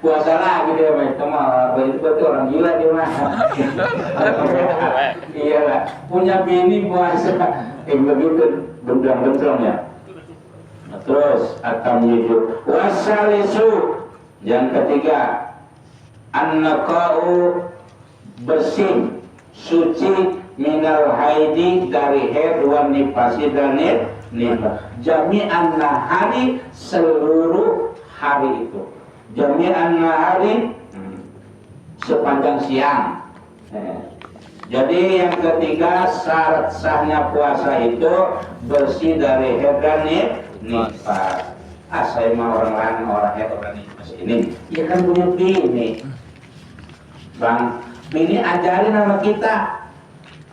puasa lagi dia main sama itu berarti orang gila dia mah. Iyalah, punya bini puasa begitu bendang-bendang ya. Terus at-tamyizu wasalisu, yang ketiga an-naqa'u, bersih suci minal haidi, dari haid wa nifasi dan nifas, jami'an nahari, seluruh hari itu, jami'an nahari, sepanjang siang. Jadi yang ketiga syarat sahnya puasa itu bersih dari haid dan nifas. Saya mah orang lain, orang haid, orang nifas ini ya kan punya bini. Bang, bini ajarin sama kita.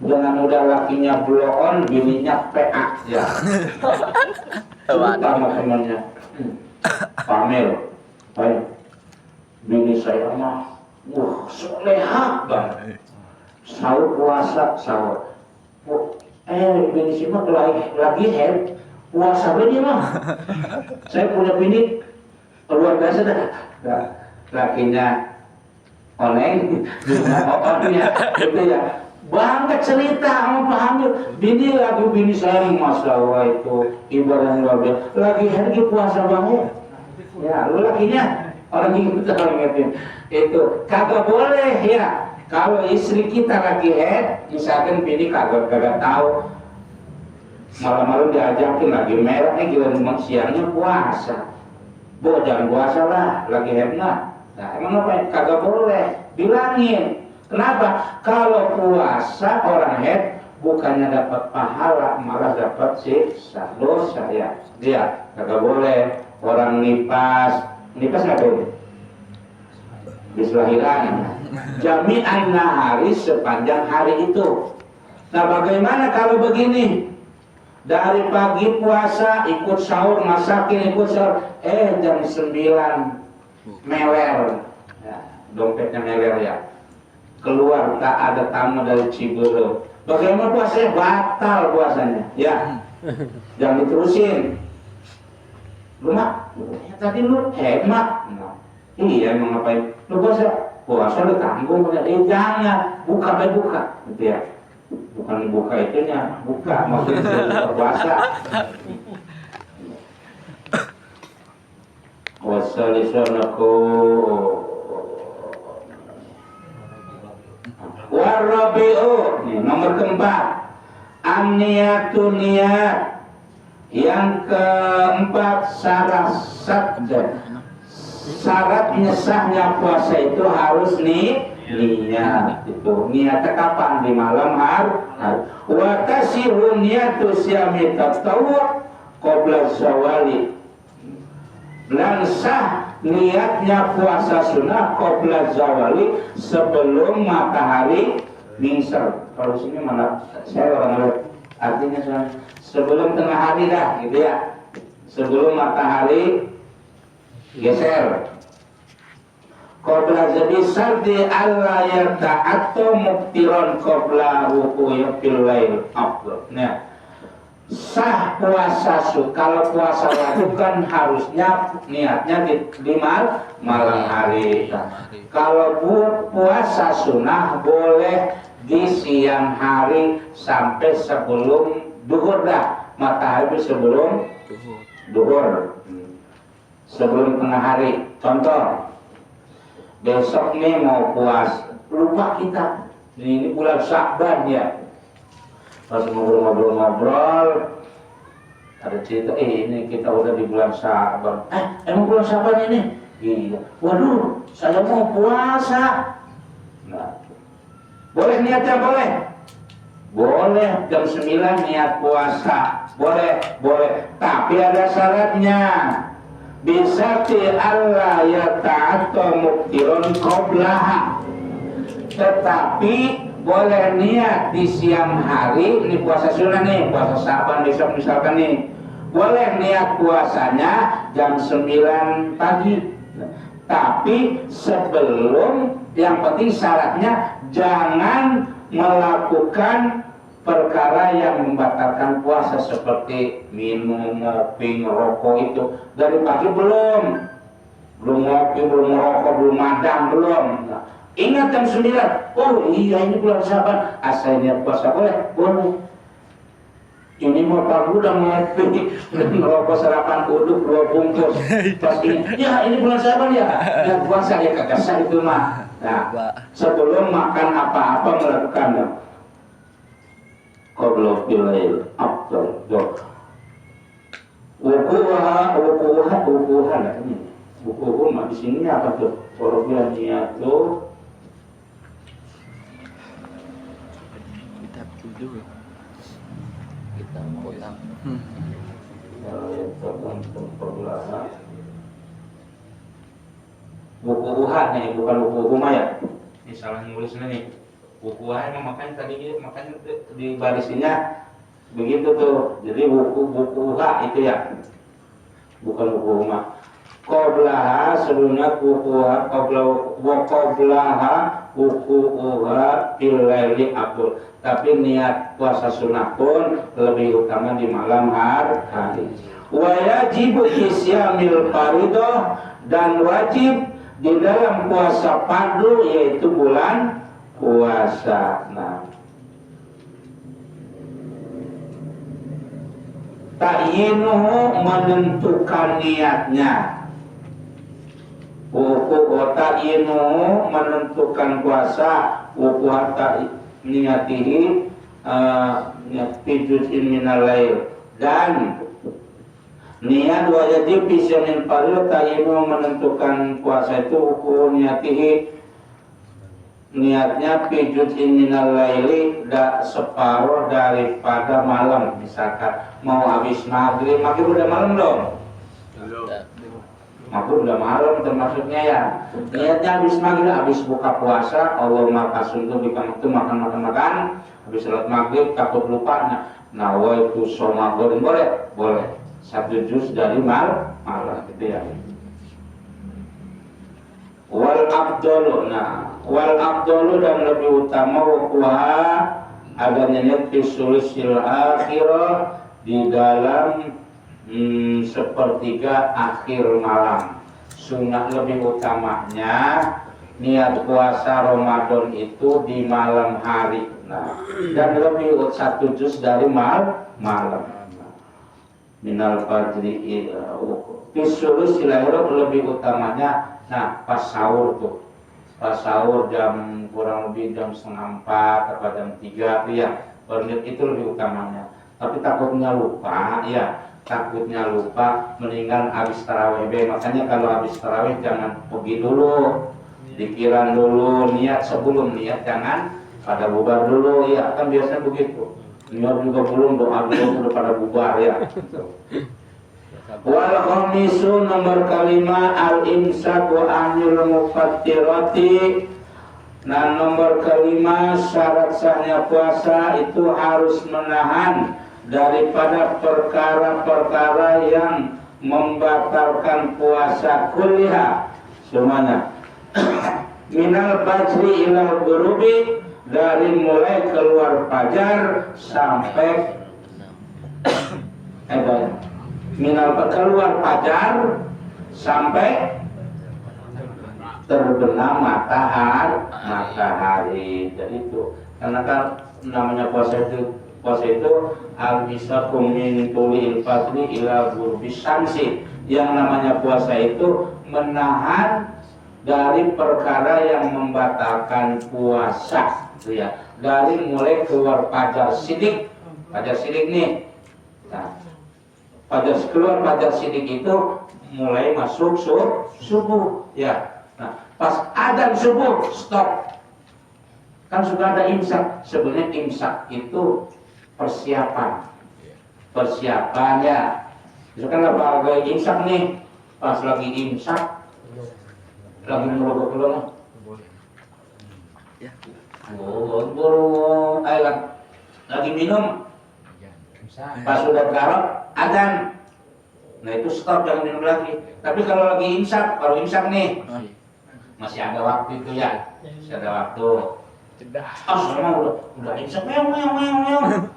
Jangan udah lakinya blow on, bininya PA ya. Sama temannya Pamel, bini saya mah wah soleha banget. Sahur puasa sahur. Bini si mah lagi head puasa dia mah. Saya punya bini luar biasa dah. Lakinya oneng, onnya gitu ya. Bangga cerita sama Pak Hamil. Bini saya masya Allah itu ibadah yang luar biasa. Lagi hari puasa banget. Ya, lu lakinya orang kita ingetin itu kagak boleh ya. Kalau istri kita lagi head, misalkan bini kagak tahu, malam-malam diajakin lagi merah nih gila siangnya puasa. Bu jangan puasa lah, lagi head lah. Nah emang apa? Kagak boleh, bilangin. Kenapa? Kalau puasa orang head bukannya dapat pahala, malah dapat siksa, dosa ya. Dia kagak boleh. Orang nipas nggak boleh. Bis lahiran. Jami'an nahari sepanjang hari itu. Nah bagaimana kalau begini? Dari pagi puasa, ikut sahur, masakin, ikut sahur. Jam 9 meler. Ya, dompetnya meler ya. Keluar, tak ada tamu dari Ciberem. Bagaimana puasanya? Batal puasanya. Ya, jangan diterusin. Lu mak, tadi lu hemat. Nah, iya emang ngapain? Lu puasa lu tanggung. Jangan, buka. Gitu ya. Bukan buka itunya, buka maksudnya buka puasa. Wassalamualaikum warrabi'u. Nomor keempat, an-niyatu niat. Yang keempat, syaratnya sahnya puasa itu harus niat itu. Niatnya kapan? Di malam hari. Wa tasihu niyatu siyami tatawwu qabla zawali. Dan sah niatnya puasa sunnah qabla zawali, sebelum matahari mingser. Kalau sini mana saya orang lihat artinya sebelum tengah hari dah gitu ya. Sebelum matahari geser. Qabla jadi sardi alla yata'attu muktiron qabla ruku'i fil lail afdal. Nah, sah puasa kalau puasa wajib kan harusnya niatnya di malam hari. Kalau puasa sunnah boleh di siang hari sampai sebelum duhur dah. Matahari sebelum duhur. Sebelum tengah hari. Contoh, besok nih mau puas, lupa kita. Ini bulan Sya'ban ya. Pas ngobrol-ngobrol, ada cerita, ini kita udah di bulan Sya'ban. Emang bulan Sya'ban ini? Iya. Waduh, saya mau puasa. Nah, boleh niatnya boleh? Boleh, jam 9 niat puasa. Boleh. Tapi ada syaratnya. Bisa Allah ya ta'attu muktiron qablaha. Tetapi boleh niat di siang hari, ini puasa sunnah nih, puasa Sya'ban besok misalkan nih. Boleh niat puasanya jam 9 pagi. Tapi sebelum, yang penting syaratnya jangan melakukan perkara yang membatalkan puasa seperti minum, ngopi, ngerokok itu. Dari pagi belum ngopi, belum ngerokok, belum madang, belum. Nah, ingat jam 9, oh iya ini bulan Sya'ban, asal niat puasa boleh. Ini mau pagi udah ngopi, ngerokok sarapan uduk 2 bungkus. Pas ini bulan Sya'ban ya, niat puasa ya kagak sah itu mah. Nah, sebelum makan apa-apa melakukan qabla filail afdal. Wukuha lah ini. Wukuha di sini apa tuh? Kalau bilang niat tuh Kita tujuh. Kita mau yang wukuha nih, bukan wukuha ya. Ini salah nulisnya nih. Wukuha emang makanya di barisinya begitu tuh. Jadi wukuha itu ya, bukan wukuha. Qablaha sebelumnya wukuha, qablaha wukuha fil laili afdal. Tapi niat puasa sunnah pun lebih utama di malam hari. Wa yajibu isyamil fardhu, dan wajib di dalam puasa fardu yaitu bulan puasa. Nah, ta'yinuhu menentukan niatnya. Ta'yinuhu menentukan puasa. Niyatihi niyatijuz minal lail. Dan niat wajib bisa min fardhu, ta'yinuhu menentukan puasa itu niyatihi, niatnya pijut minal laili, separuh daripada malam. Misalkan mau habis maghrib udah malam dong. maghrib udah malam termasuknya ya. Niatnya habis maghrib, habis buka puasa, Allah makasun itu makan. Habis salat maghrib takut lupa, nawaitu shomagorin boleh. 1 juz dari malam gitu ya. Wal abdolu dan lebih utama wakuha adanya niat fisulisil akhirah di dalam sepertiga akhir malam. Sunnah lebih utamanya niat puasa Ramadan itu di malam hari. Dan lebih 1 juz dari malam. Minal fajri fisulisil akhirah lebih utamanya pas sahur tuh. Pas sahur jam kurang lebih jam 3:30 atau jam 3 tuh ya. Berniat itu lebih utamanya. Tapi takutnya lupa, mendingan habis tarawih. Makanya kalau habis tarawih jangan pergi dulu, dikiran dulu, niat sebelum niat jangan pada bubar dulu ya, kan biasanya begitu. Niat juga belum, doa dulu udah pada bubar ya. Wal khamisu nomor kelima al-imsaku anil mufattirati. Nah, nomor kelima syarat sahnya puasa itu harus menahan daripada perkara-perkara yang membatalkan puasa kuliah semuanya. Minal fajri ilal ghurubi, dari mulai keluar fajar sampai keluar fajar sampai terbenam matahari. Jadi itu karena kan namanya puasa itu al-misakum min tulil fajri ila ghurubis syamsi. Yang namanya puasa itu menahan dari perkara yang membatalkan puasa gitu ya. Dari mulai keluar fajar sidik nih. Nah, keluar fajar sidik itu mulai masuk subuh ya. Nah, pas adzan subuh stop. Kan sudah ada imsak. Sebenarnya imsak itu persiapan ya. Misalkan lagi imsak nih, pas lagi imsak lagi ngerokok lagi minum, pas sudah garap adzan, nah itu stop, jangan minum lagi. Tapi kalau lagi imsak, baru imsak nih, masih ada waktu itu ya, masih ada waktu. Sama udah imsak, meong.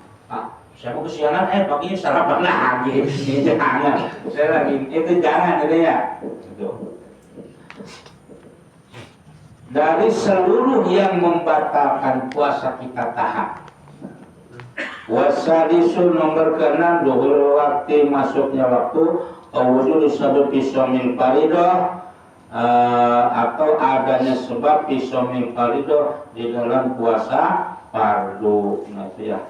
Saya mau kesiangan, paginya sarapan lagi. Jangan, saya lagi itu jangan itu ya. Gitu. Dari seluruh yang membatalkan puasa kita tahan. Wasadisu nomor ke-6 duhul waktu, masuknya waktu wujud disebut pisomil faridah atau adanya sebab pisomil faridah di dalam puasa fardu. Nah itu ya.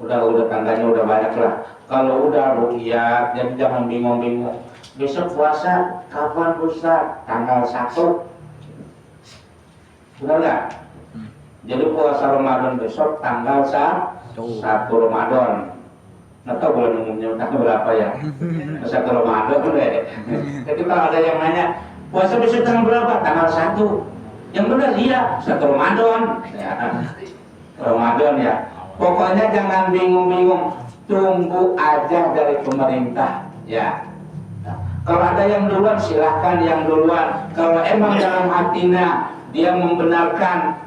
Udah tandanya udah banyak lah. Kalau udah ru'yat, jadi jangan bingung-bingung. Besok puasa kapan Ustaz? Tanggal 1. Sudah enggak? Jadi puasa Ramadan besok tanggal 1 Ramadan. Nggak tahu bulan umumnya tanggal berapa ya? 1 Ramadan deh. Jadi kalau ada yang nanya, puasa besok tanggal berapa? Tanggal 1. Yang benar iya, 1 Ramadan. Ya. Ramadan ya. Pokoknya jangan bingung-bingung, tunggu aja dari pemerintah ya. Nah, kalau ada yang duluan silahkan yang duluan. Kalau emang dalam hatinya dia membenarkan,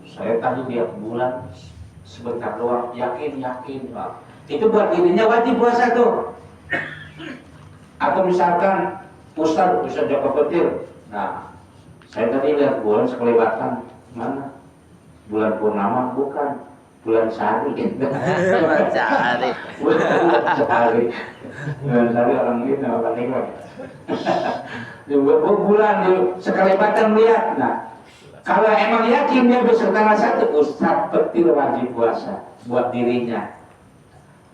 saya tadi lihat bulan sebentar doang, yakin Pak. Itu buat dirinya wajib puasa tuh. Atau misalkan Ustaz Joko Petir, nah saya tadi lihat bulan sekelibatan, mana? Bulan purnama bukan, bulan sehari. Bulan sehari. Bulan sehari orang ini apa nih? Bulan sekelibatan lihat. Nah, kalau emang yakin dia besok tanggal 1, Ustaz Petir wajib puasa buat dirinya.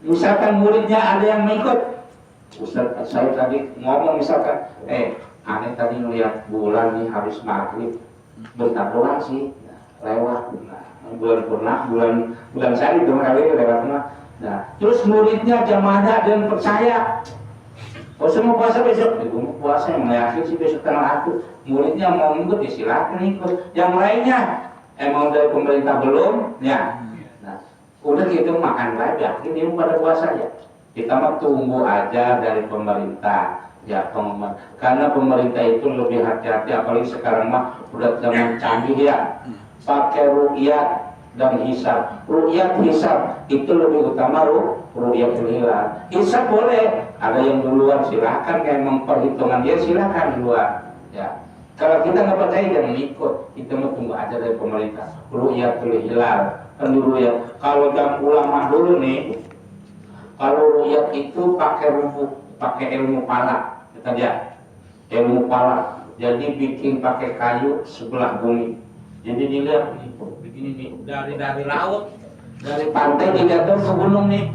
Misalkan muridnya ada yang mengikut, Ustaz saya tadi ngomong misalkan, aneh tadi ngeliat bulan nih habis maghrib, bentar doang sih, lewat. Nah, bulan purnama, bulan sehari 2 kali lewat. Nah, terus muridnya jamaah dan percaya, Oh semua puasa besok, gue mau puasa yang yakin sih besok tanggal 1. Muridnya mau ikut silakan ikut. Yang lainnya emang dari pemerintah belum, ya. Nah, udah gitu makan baik, yakin dia pada puasa ya. Kita mah tunggu aja dari pemerintah, ya teman. Karena pemerintah itu lebih hati-hati, apalagi sekarang mah udah zaman canggih ya. Pakai ruqyah dan hisab. Ruqyah hisab itu lebih utama ruqyah hilal. Hisab boleh, ada yang duluan silakan, kayak emang perhitungan dia silakan duluan. Ya. Kalau kita nggak percaya jangan ikut, kita mau tunggu aja dari pemerintah. Ruqyah hilal kan dulu ya. Kalau jam ulama dulu nih, kalau ruqyah itu pakai ilmu palak, kita lihat ilmu palak. Jadi bikin pakai kayu sebelah bumi. Jadi dilihat nih, begini nih, dari laut, dari pantai dilihat tuh ke gunung nih.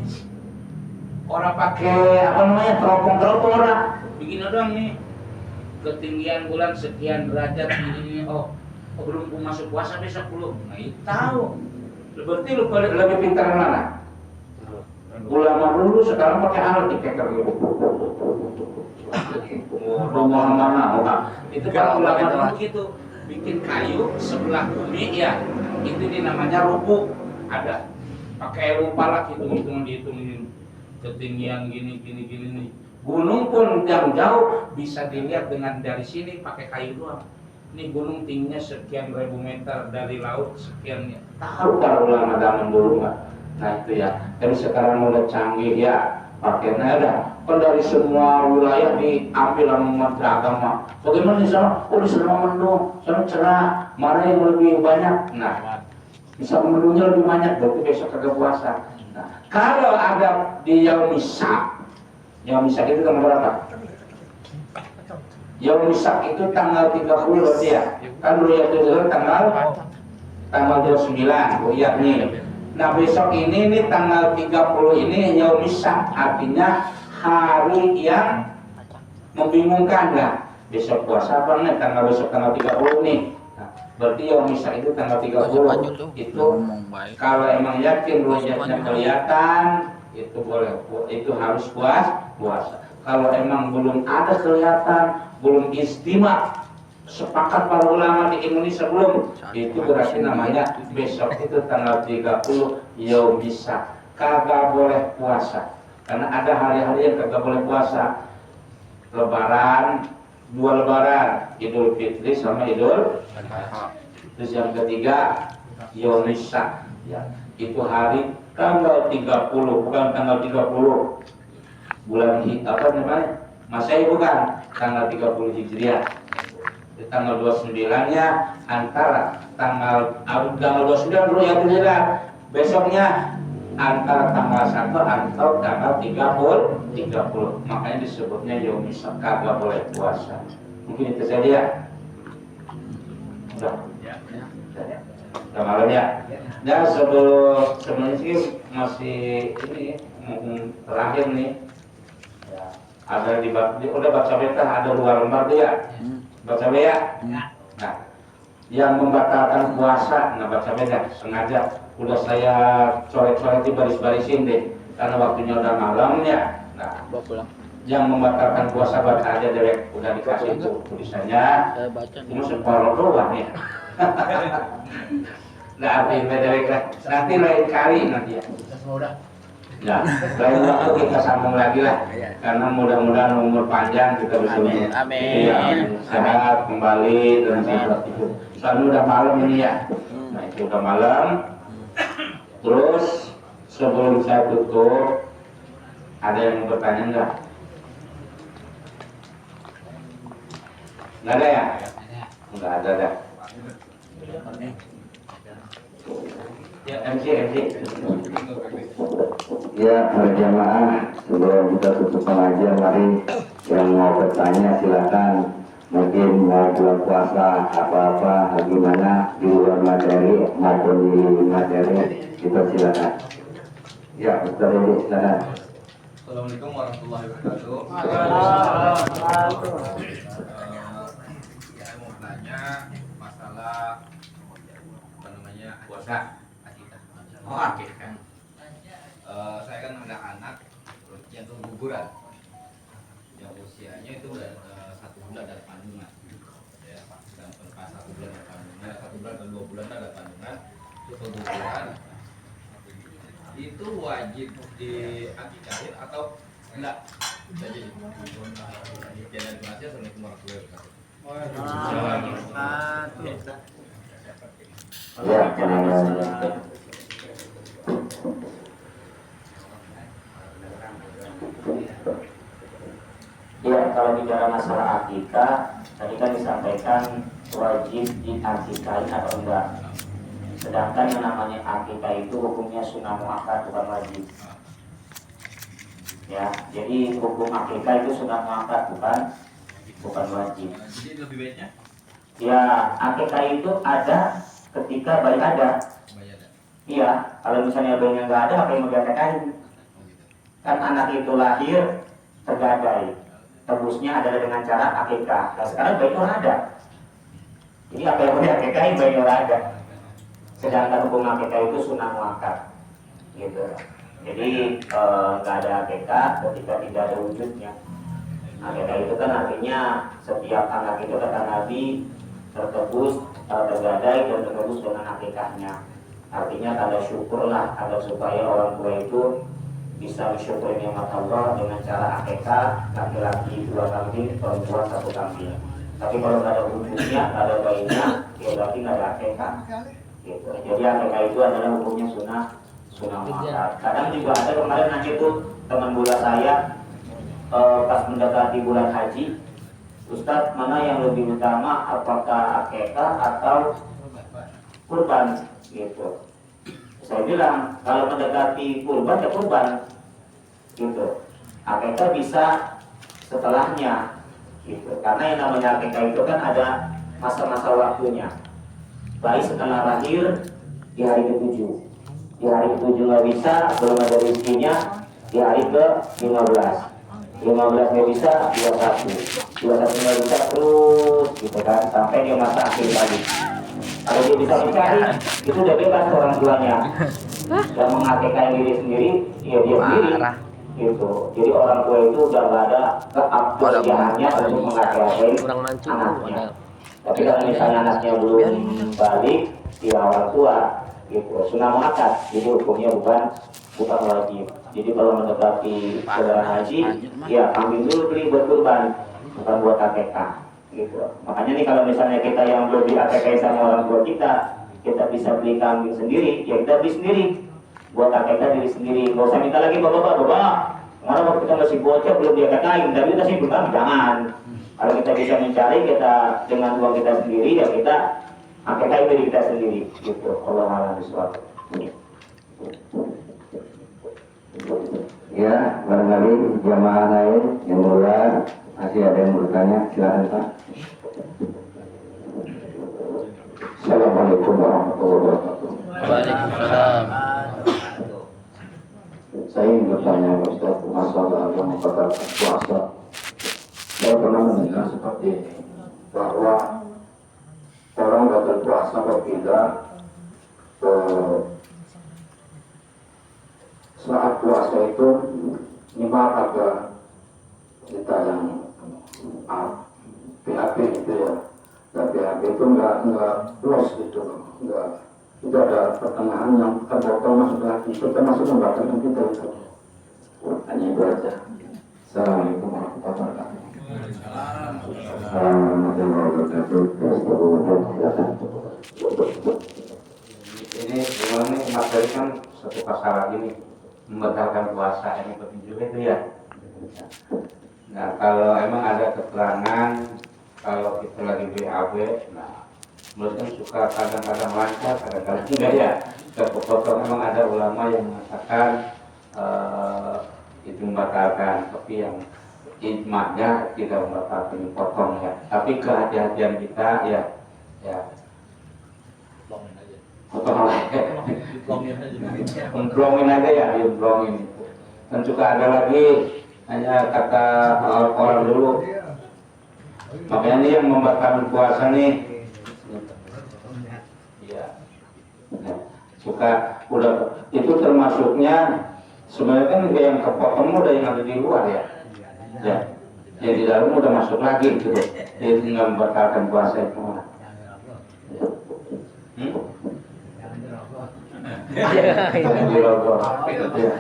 Orang pakai apa namanya teropong orang, begini doang nih. Ketinggian bulan sekian derajat ini, oh belum masuk puasa besok belum. Nah itu tahu. Berarti lu lebih pintar mana? Ulama dulu sekarang pakai alat dikeker gitu. Rumah mana? Itu kalau ulama dulu begitu. Bikin kayu sebelah bumi ya, itu namanya rubuk. Ada pakai ilmu palak, dihitungin ketinggian gini nih. Gunung pun yang jauh bisa dilihat dengan dari sini pakai kayu doang. Ini gunung tingginya sekian ribu meter dari laut sekiannya. Tahu para ulama zaman dulu nggak? Nah itu ya. Tapi sekarang udah canggih ya. Pakai nada, kan dari semua wilayah diambil sama agama. Bagaimana di sana? Oh di sana mendung, sana cerah, mana yang lebih banyak? Nah, bisa mendungnya lebih banyak, berarti besok kagak puasa. Nah, kalau ada di Yaumisak itu tanggal berapa? Yaumisak itu tanggal 30 dia. Kan Ru'yah itu tanggal 29, Ru'yah nih. Nah besok ini tanggal 30 ini Yaumisak, artinya hari yang membingungkan lah. Besok puasa apa nih besok tanggal 30 nih. Nah, berarti Yaumisak itu tanggal 30. Itu kalau emang yakin ru'yahnya kelihatan, itu boleh, itu harus puasa. Kalau emang belum ada kelihatan, belum istimewa, sepakat para ulama di Indonesia belum, itu berarti namanya besok itu tanggal 30 Yaumisak, kagak boleh puasa. Karena ada hari-hari yang kagak boleh puasa. Lebaran, 2 lebaran, Idul Fitri sama Idul Adha. Terus yang ketiga Yaumisak, ya, itu hari tanggal 30, bukan tanggal 30 bulan apa namanya? Masehi, bukan tanggal 30 Hijriah. Di tanggal 29-nya antara tanggal 29 Ru'yatul Hilal, besoknya antara tanggal 1 atau tanggal 30. Makanya disebutnya Yaumisak, kagak boleh puasa. Mungkin itu saja ya. Udah malam ya. Dan sebelumnya sih masih ini terakhir nih. Ya, ada udah baca beta, ada 2 lembar dia. Baca ya. Nah, yang membatalkan puasa, baca beda sengaja. Udah saya coret-coret di baris-barisin deh, karena waktunya udah malam ya. Nah, yang membatalkan puasa baca aja deh, udah dikasih itu tulisannya. Cuma separuh doang ya. Nggak arti beda lah. Nanti lain kali nanti ya. Ya, lain waktu kita sambung lagi lah. Karena mudah-mudahan umur panjang kita bisa sehat kembali dan sehat itu. Soalnya udah malam ini ya. Nah itu udah malam. Terus sebelum saya tutup, ada yang mau bertanya enggak? Enggak ada ya? Enggak ada dah. Ya MC. Ya, berjamaah sebelum kita tutup pengajian, mari yang mau bertanya silakan. Mungkin mau bulan puasa apa-apa, gimana di luar materi maupun di materi, kita silakan. Ya, Ustaz ini silakan. Assalamualaikum warahmatullahi wabarakatuh. Saya mau bertanya masalah apa namanya puasa. Oh, akikah. Saya kan ada anak yang guguran. Yang usianya itu udah 1 bulan dari kandungan. Ya, dan pas 1 bulan dari kandungan, 1 bulan atau 2 bulan dari kandungan itu keguguran. Itu wajib diakikahin atau enggak? Jadi jangan bahasnya. Assalamualaikum warahmatullahi wabarakatuh. Ya, kalau bicara masalah akikah, tadi kan disampaikan wajib diakikahin atau enggak. Sedangkan yang namanya akikah itu hukumnya sunnah muakkad, bukan wajib. Ya, jadi hukum akikah itu sunnah muakkad, bukan wajib. Jadi lebih baiknya Ya, akikah itu ada ketika bayi ada. bayar. Iya, kalau misalnya bayinya nggak ada, apa yang mau diakikahin? Kan anak itu lahir tergadai. Tebusnya adalah dengan cara akikah. Nah, sekarang bayi itu ada. Jadi apa yang mau diakikahin, bayi itu ada. Sedangkan hukum akikah itu sunnah muakkad. Gitu. Jadi nggak ada akikah ketika tidak ada wujudnya. Akikah itu kan artinya setiap anak itu kata Nabi tertebus, tergadai dan tertebus dengan akikahnya. Artinya tanda syukurlah agar supaya orang tua itu bisa bersyukur nikmat Allah dengan cara akikah, laki-laki 2 kambing, perempuan 1 kambing. Tapi kalau nggak ada wujudnya, nggak ada bayinya, ya berarti nggak ada akikah. Gitu. Jadi akikah itu adalah hukumnya sunnah muakkad. Kadang juga ada kemarin nanya itu teman bola saya pas mendekati bulan haji, Ustadz, mana yang lebih utama, apakah akikah atau kurban? Gitu. Saya bilang kalau mendekati kurban ya kurban. Gitu. Akikah bisa setelahnya. Gitu. Karena yang namanya akikah itu kan ada masa-masa waktunya. Baik setelah lahir di hari ke-7. Di hari ke-7 nggak bisa, belum ada rezekinya, di hari ke-15. 15 nggak bisa, 21 nggak bisa, terus gitu kan, sampai dia masa akhir lagi. Kalau dia bisa mencari, itu udah bebas orang tuanya. Yang mengakikahkan diri sendiri, ya dia sendiri. Gitu. Jadi orang tua itu udah nggak ada keabdiannya untuk mengakikahkan anaknya. Tapi kalau misalnya anaknya belum balik, dia orang tua. Gitu. Sunnah muakkad, jadi hukumnya bukan wajib. Jadi kalau mendekati bulan haji, ya kambing dulu beli buat kurban, bukan buat akikah. Gitu. Makanya nih kalau misalnya kita yang belum diakikah sama orang tua kita bisa beli kambing sendiri, ya kita beli sendiri. Buat akikah diri sendiri. Gak usah minta lagi bapak, kemarin waktu kita masih bocah belum diakikahin, tapi kita sih bukan, jangan. Kalau kita bisa mencari kita dengan uang kita sendiri, ya kita akikah diri kita sendiri. Gitu. Allah a'lam bishawab. Ya, barangkali jamaah lain yang mulia masih ada yang bertanya, silakan Pak. Assalamualaikum warahmatullahi wabarakatuh. Waalaikumsalam. Saya ingin bertanya Ustaz masalah agama kata puasa. Saya pernah mendengar seperti ini bahwa orang nggak berpuasa apabila saat puasa itu nyimak ada kita yang PHP gitu ya. Dan PHP itu nggak close gitu, nggak itu ada pertengahan yang terbotol masuk lagi, itu termasuk membatalkan kita itu. Hanya itu aja. Assalamualaikum warahmatullahi wabarakatuh. Ini memang ini materi kan satu masalah ini membatalkan puasa ini petunjuk itu ya. Nah kalau emang ada keterangan kalau kita lagi BAB, nah menurut kan suka kadang-kadang lancar, kadang-kadang enggak ya. Terpotong memang ada ulama yang mengatakan itu membatalkan, tapi yang ijma'nya tidak membatalkan, potong ya. Tapi kehati-hatian kita ya potong aja. Umplongin aja ya, umplongin. Dan juga ada lagi hanya kata orang dulu. Makanya ini yang membatalkan puasa nih. Iya. Suka udah itu termasuknya sebenarnya kan yang kepotong udah yang ada di luar ya. Ya. Yang di dalam udah masuk lagi gitu. Dia tinggal membatalkan puasa itu. Jangan dirokok. Ya.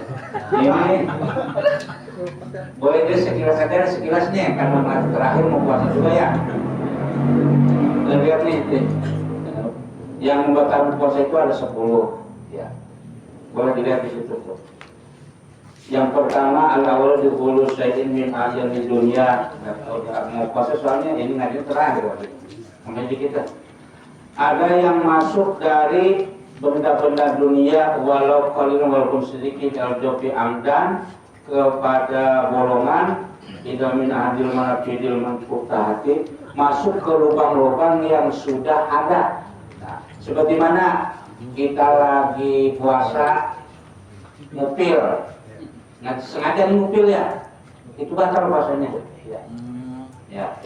Ini boleh dia sekilas saja, sekilasnya karena mati terakhir mau puasa juga ya. Lihat nih, yang membatalkan puasa itu ada 10. Ya, boleh dilihat di situ tuh. Yang pertama al-awwal dukhulu syai'in min di dunia. Mau puasa soalnya ini ngaji terakhir waktu itu. Kita ada yang masuk dari benda-benda dunia walau qalilun walaupun sedikit al-jofi amdan kepada bolongan tidak min ahadil manafidil manfutahati masuk ke lubang-lubang yang sudah ada. Nah, seperti mana kita lagi puasa ngupil, nah, sengaja ngupil ya, itu batal puasanya. Ya,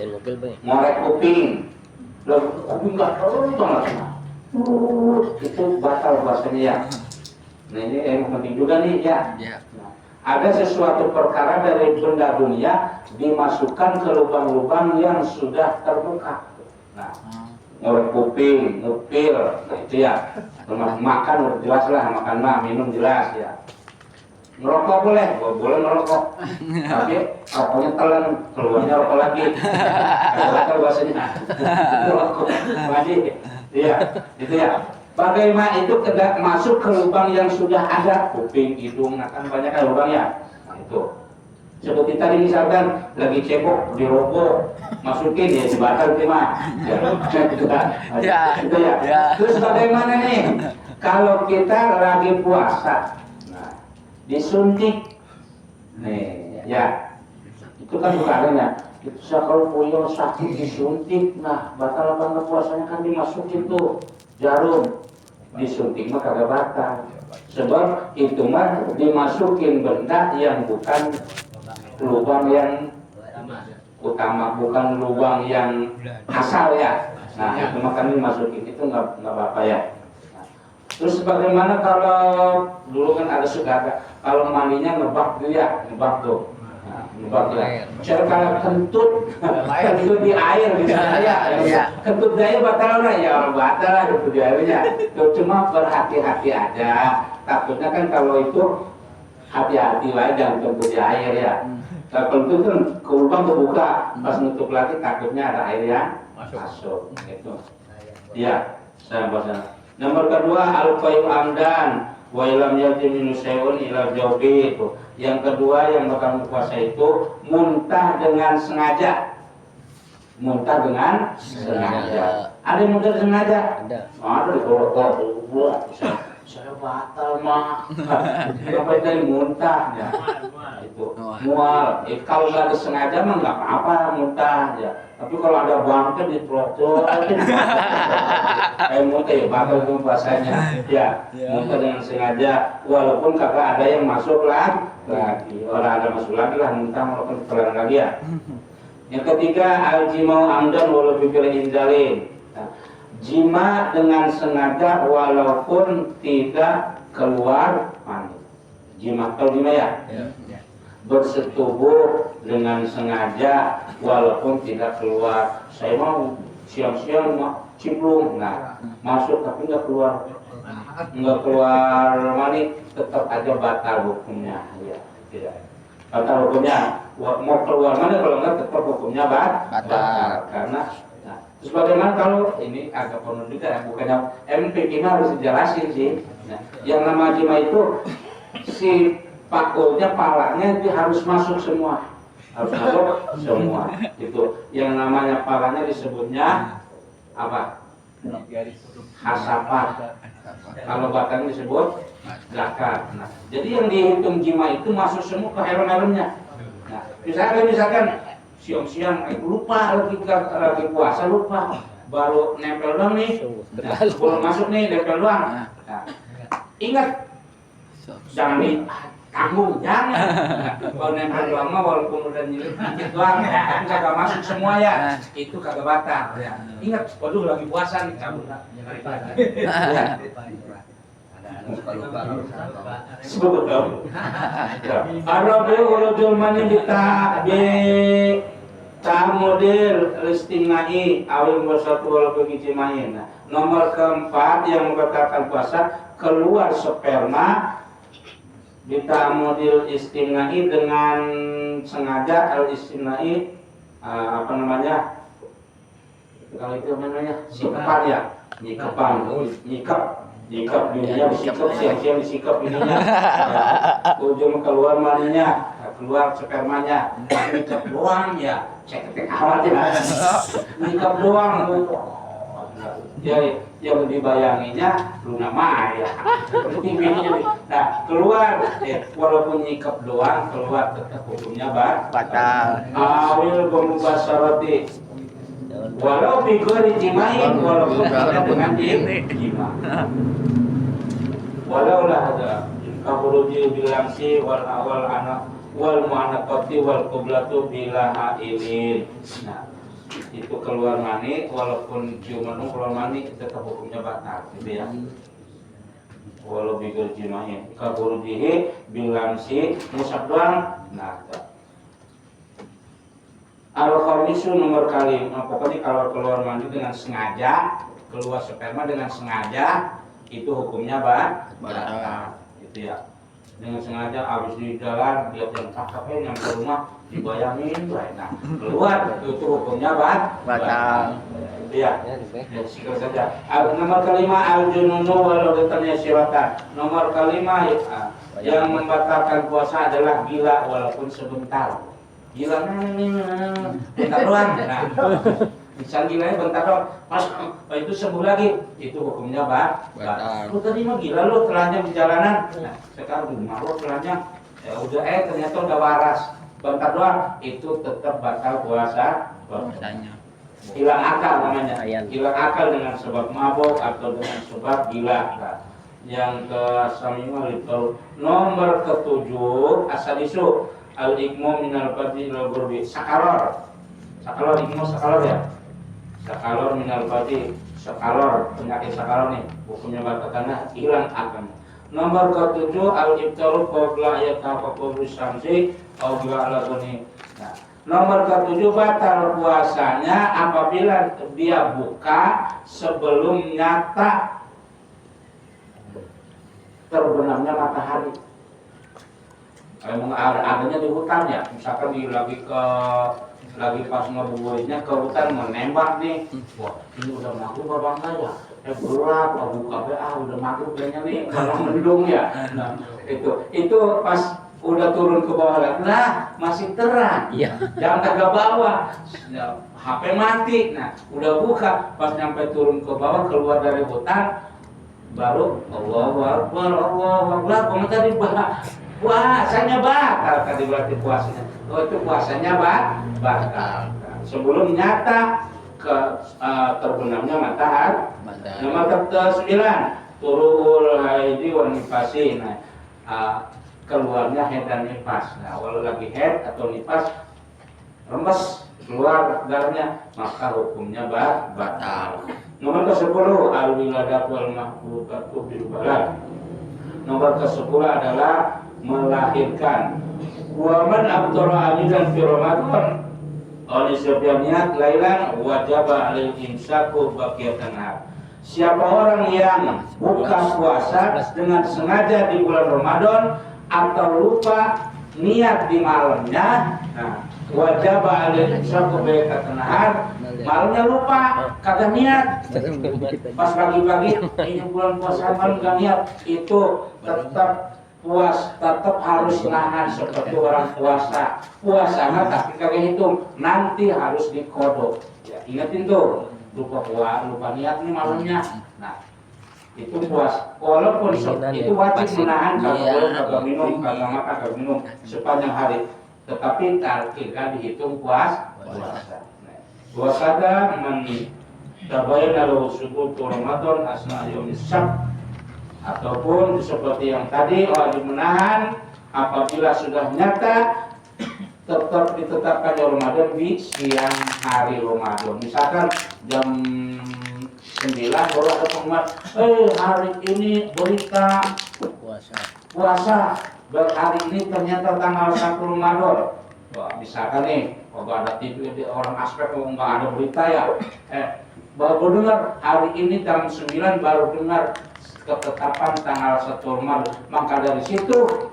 ngorek kuping, kuping nggak terlalu banget, itu batal puasanya ya. Nah ini yang penting juga nih ya. Nah, ada sesuatu perkara dari benda dunia dimasukkan ke lubang-lubang yang sudah terbuka. Nah, ngorek kuping, ngupil, nah itu ya. Makan jelas lah, makan mah, minum jelas ya. Ngerokok boleh ngerokok. Tapi rokoknya telan, keluarnya rokok lagi. Rokok bahasanya. Rokok lagi. Iya, itu ya. Bagaimana itu tidak masuk ke lubang yang sudah ada, kuping, hidung, kan banyak kan lubangnya. Nah itu. Seperti tadi misalkan lagi cebok diroboh, masukin ya dibatal terima. Ya, itu ya. Terus bagaimana nih? Kalau kita lagi puasa, nah, disuntik, nih, ya, itu kan bukannya. Itu kalau puyeng sakit disuntik, nah batal apa enggak puasanya kan dimasukin tuh jarum, disuntik mah kagak batal. Sebab itu mah dimasukin benda yang bukan lubang yang utama, bukan lubang yang asal ya. Nah itu mah kan dimasukin itu nggak apa-apa ya. Nah, terus bagaimana kalau dulu kan ada suka kalau mandinya ngebak tuh ya, ngebak tuh. Ngebak ya. Cara kalau kentut di air bisa ya. Kentut daya batal lah ya, orang batal lah kentut di airnya. Cuma berhati-hati aja. Takutnya kan kalau itu hati-hati lah jangan kentut di air ya. Kalau kentut kan ke lubang terbuka, pas nutup lagi takutnya ada air yang masuk. Itu. Ya, saya bahasa. Nomor kedua al-qayyum amdan wa ilam yati min syai'un ila jawbi itu. Yang kedua yang bakal puasa itu muntah dengan sengaja. Muntah dengan sengaja. Ada yang muntah sengaja? Ada di bawah. Saya batal mah. Apa itu muntah ya? Itu mual. Kalau nggak disengaja mah nggak apa-apa muntah ya. Tapi kalau ada bangke di pelocor, muntah ya batal itu puasanya. Ya, muntah dengan sengaja. Walaupun kagak ada yang masuk lagi. Orang ada masuk lagi lah muntah walaupun pelan lagi ya. Yang ketiga al-jimau amdan walau bifil inzalin. Jima dengan sengaja walaupun tidak keluar mani. Jima tahu jima ya? Bersetubuh dengan sengaja walaupun tidak keluar. Saya mau siang-siang ciplung, nah masuk tapi nggak keluar mani, tetap aja batal hukumnya. Ya, tidak. Batal hukumnya. Mau keluar mana kalau nggak tetap hukumnya batal. Karena terus bagaimana kalau ini agak penuh juga ya, bukannya MPK harus dijelasin sih. Nah, yang nama jima itu si pakulnya, palanya itu harus masuk semua, harus masuk semua. Itu yang namanya palanya disebutnya apa? Hasapah. Kalau batang disebut zakar. Nah, jadi yang dihitung jima itu masuk semua ke helm-helmnya. Nah, misalkan siang-siang lupa lagi puasa lupa baru nempel doang nih, nah, belum masuk nih nempel doang. Nah, ingat jangan ditanggung, jangan. Kalau nempel doang mah walaupun udah nyilip dikit doang, tapi kagak masuk semua ya, itu kagak batal. Ya. Ingat, waduh lagi puasa nih cabut. Ya. Sebut dong. Arabi ulul mani bitakbi Ta'amudil istimna'i awil bersatu wal begijima'in. Nah, nomor keempat yang membatalkan puasa, keluar sperma bita'amudil istimna'i dengan sengaja al istimna'i apa namanya? Kalau itu namanya sikapan ya, nyikapan, nyikap dunia disikap, siang-siang disikap ininya, ya, ujung keluar maninya, keluar spermanya, nyikap doang ya, cek awal ya, nyikap doang, ya yang dibayanginya Luna Maya, nah keluar, walaupun nyikap doang, keluar tetap hukumnya batal. Awil pemubasarati. Walau bigori jimain, walaupun tidak dengan jima. Walau lah ada kaburuji bilang si wal awal anak wal mu'anaqati wal kublatu bila hailin. Nah, itu keluar mani, walaupun ciuman keluar mani tetap hukumnya batal, gitu ya. Walau bigori jimain, kaburuji bilang si musab doang. Nah, al-khamisu nomor kali, pokoknya kalau keluar mandi dengan sengaja, keluar sperma dengan sengaja, itu hukumnya batal. Gitu ya. Dengan sengaja habis di jalan lihat yang kakaknya nyampe rumah dibayangin, nah keluar itu hukumnya batal. Gitu ya. Sikap saja. Nomor kelima al-jununu walau datanya siratan. Nomor kelima yang membatalkan puasa adalah gila walaupun sebentar. Gila bentar doang, nah misal gilanya bentar doang, pas itu sembuh lagi, itu hukumnya batal. Lu tadi mah gila lu telanjang di jalanan, nah sekarang rumah lu telanjang, ya udah ternyata udah waras, bentar doang, itu tetap batal puasanya. Hilang akal namanya, hilang akal dengan sebab mabuk atau dengan sebab gila. Nah, yang ke-9 itu nomor ke-7 asadisu al-ikmu minal fadhi ila gurbi sakalor ikmu sakalor ya, sakalor minal fadhi, sakalor penyakit sakalor nih hukumnya batal karena hilang akal. Nomor ke-7 al-ibtaru qabla yataqaqqabu syamsi aw ala guni. Nah, nomor ke-7 batal puasanya apabila dia buka sebelum nyata terbenamnya matahari. Emang adanya di hutan ya, misalkan lagi pas ngabuburitnya ke hutan menembak nih, wah ini udah maghrib apa enggak ya? Gelap, buka udah maghrib kayaknya nih, kalau mendung ya. Nah itu pas udah turun ke bawah lagi, nah masih terang, jangan ke bawah, ya, HP mati, nah udah buka, pas nyampe turun ke bawah keluar dari hutan, baru Allahu Akbar, komentar di bawah. Puasanya batal, tadi berarti puasanya. Oh itu puasanya batal. Sebelum nyata terbenamnya matahari. Nomor ke-9 turul haidi wa nifasi. Nah, keluarnya haid dan nifas. Nah, walau lagi haid atau nifas rembes keluar darahnya, maka hukumnya batal. Nomor ke-10 al-wiladat wal mahbubatu bil balad. Nomor ke-10 adalah melahirkan. Wa man abtara amidan fi Ramadan oleh setiap niat lailan wajib alil imsaku baqiyatan har. Siapa orang yang buka puasa dengan sengaja di bulan Ramadan atau lupa niat di malamnya, nah wajib alil imsaku baqiyatan har, malamnya lupa kagak niat, pas pagi-pagi ini bulan puasa malam gak niat, itu tetap tetap harus nahan seperti orang puasanya tapi kagak hitung, nanti harus dikodok ya, ingetin tuh lupa niat nih malamnya. Nah itu walaupun itu wajib menahan, kagak boleh kagak minum, kagak makan kagak minum sepanjang hari, tetapi tidak dihitung puasa. Puasada tabayana lahu subutu Ramadan asna yaumis sabt, ataupun seperti yang tadi wajib menahan apabila sudah nyata tetap ditetapkan di Ramadan di siang hari Ramadan. Misalkan jam 9 baru ada pengumuman, hari ini berita puasa, hari ini ternyata tanggal 1 Ramadan. Wah, misalkan nih, kalau ada TV di orang aspek nggak ada berita ya, baru dengar hari ini jam 9 baru dengar ketetapan tanggal 1 Ramadan, maka dari situ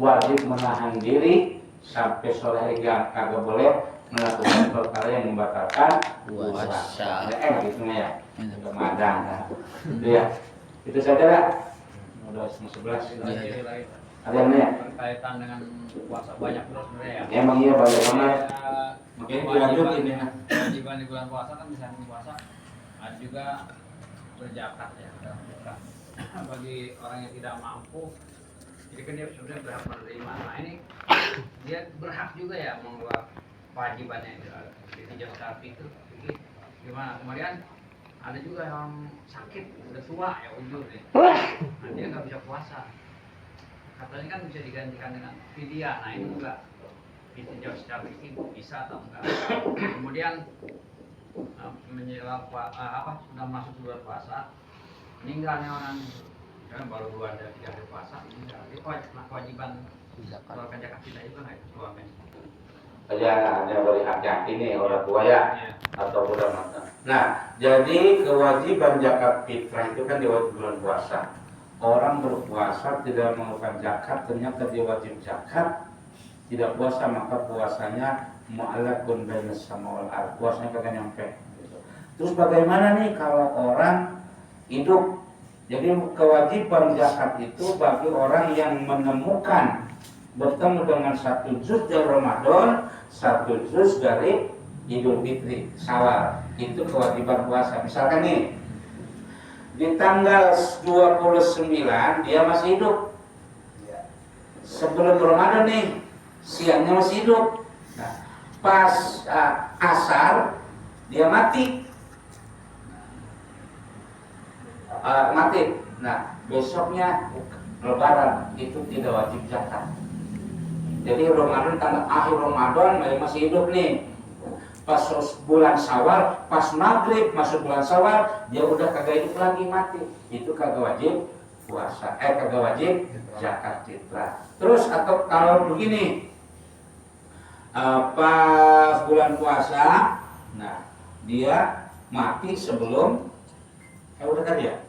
wajib menahan diri sampai sore hari kagak boleh melakukan perkara yang membatalkan puasa. Gitu ya, Ramadan. Itu ya, itu saja lah. Udah 11. Ada yang nanya? Berkaitan dengan puasa banyak terus sebenarnya ya. Emang iya banyak banget. Mungkin dilanjutin ya. Kewajiban di bulan puasa kan bisa puasa. Ada juga berzakat ya. Berzakat. Bagi orang yang tidak mampu, jadi kan dia sudah berhak menerima. Nah ini dia berhak juga ya mengeluarkan kewajibannya di zakat itu. Jadi gimana? Kemudian ada juga yang sakit, udah tua ya ujur nih. Nah dia nggak bisa puasa. Katanya kan bisa digantikan dengan fidyah. Nah ini juga ditinjau secara fikih bisa atau enggak. Kemudian menjelang sudah masuk bulan puasa, meninggalnya orang kan baru 2 dan 3 hari puasa, meninggal. Itu kewajiban keluarkan zakat kita itu nggak itu suami. Ada dari hati-hati nih orang tua ya, atau udah matang. Nah, jadi kewajiban zakat fitrah itu kan di bulan puasa. Orang berpuasa tidak melakukan zakat, ternyata dia wajib zakat. Tidak puasa maka puasanya mu'allaqun bainas sama wal ardh. Puasanya kagak nyampe. Terus bagaimana nih kalau orang hidup? Jadi kewajiban zakat itu bagi orang yang menemukan bertemu dengan 1 juz dari Ramadan, 1 juz dari Idul Fitri, Syawal. Itu kewajiban puasa. Misalkan nih di tanggal 29 dia masih hidup. Sebelum Ramadan nih, siangnya masih hidup. Nah, pas asar dia mati. Nah, besoknya Lebaran itu tidak wajib zakat. Jadi Ramadan tanggal akhir Ramadan masih hidup nih. Pas bulan Syawal, pas maghrib masuk bulan Syawal, dia udah kagak hidup lagi, mati. Itu kagak wajib puasa, kagak wajib zakat fitrah. Terus atau kalau begini, pas bulan puasa, nah dia mati sebelum udah tadi ya.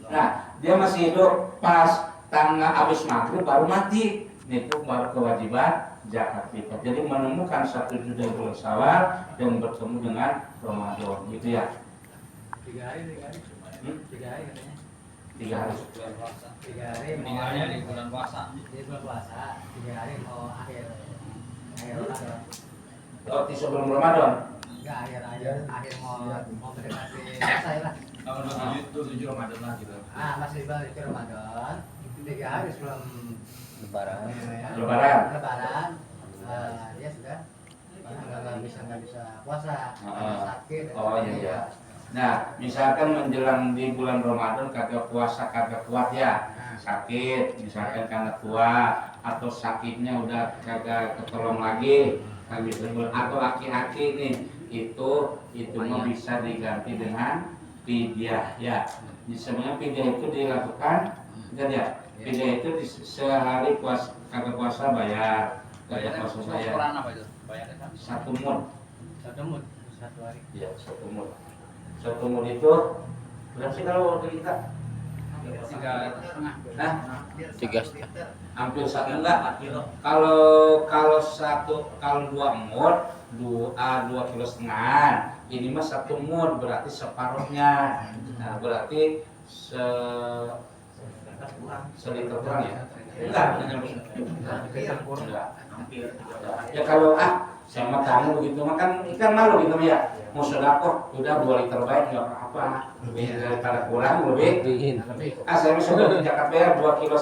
Nah dia masih hidup pas tanggal habis maghrib baru mati. Itu baru kewajiban zakat fitrah. Jadi menemukan 1 juz dari bulan Syawal dan bertemu dengan Ramadan, gitu ya. 3 hari. 3 hari katanya. 3 hari. 3 hari meninggalnya di bulan puasa. Di bulan puasa 3 hari mau akhir Ramadan. Berarti sebelum Ramadan. Enggak akhir mau mendekati selesai lah. Kalau 27 Ramadan lah gitu. Masih balik ke Ramadan. 3 hari sebelum Lebaran. Dia sudah nggak bisa puasa, sakit. Oh iya. Nah, misalkan menjelang di bulan Ramadan kagak puasa kagak kuat ya, sakit, misalkan karena tua atau sakitnya udah kagak ketolong lagi, atau aki-aki nih, itu mah bisa diganti dengan fidyah ya. Sebenarnya fidyah itu dilakukan, kan ya? Fidyah itu sehari kagak puasa bayar, kagak puasa bayar. Ukuran apa itu? Bayarnya 1 mud. 1 mud 1 hari. Iya, 1 mud. 1 mud itu berapa sih kalau waktu kita? 3,5. Nah, 3,5. hampir 1 enggak. Kalau 2 mud, 2,5 kilo. Ini mah 1 mud berarti separuhnya. Nah, berarti seliter kurang ya? Enggak. Ya kalau saya mah tamu gitu mah kan ikan malu gitu ya. Mau sedekah udah 2 liter baik enggak apa-apa. Lebih daripada kurang lebih. Saya mah sudah zakat bayar 2,5 kilo.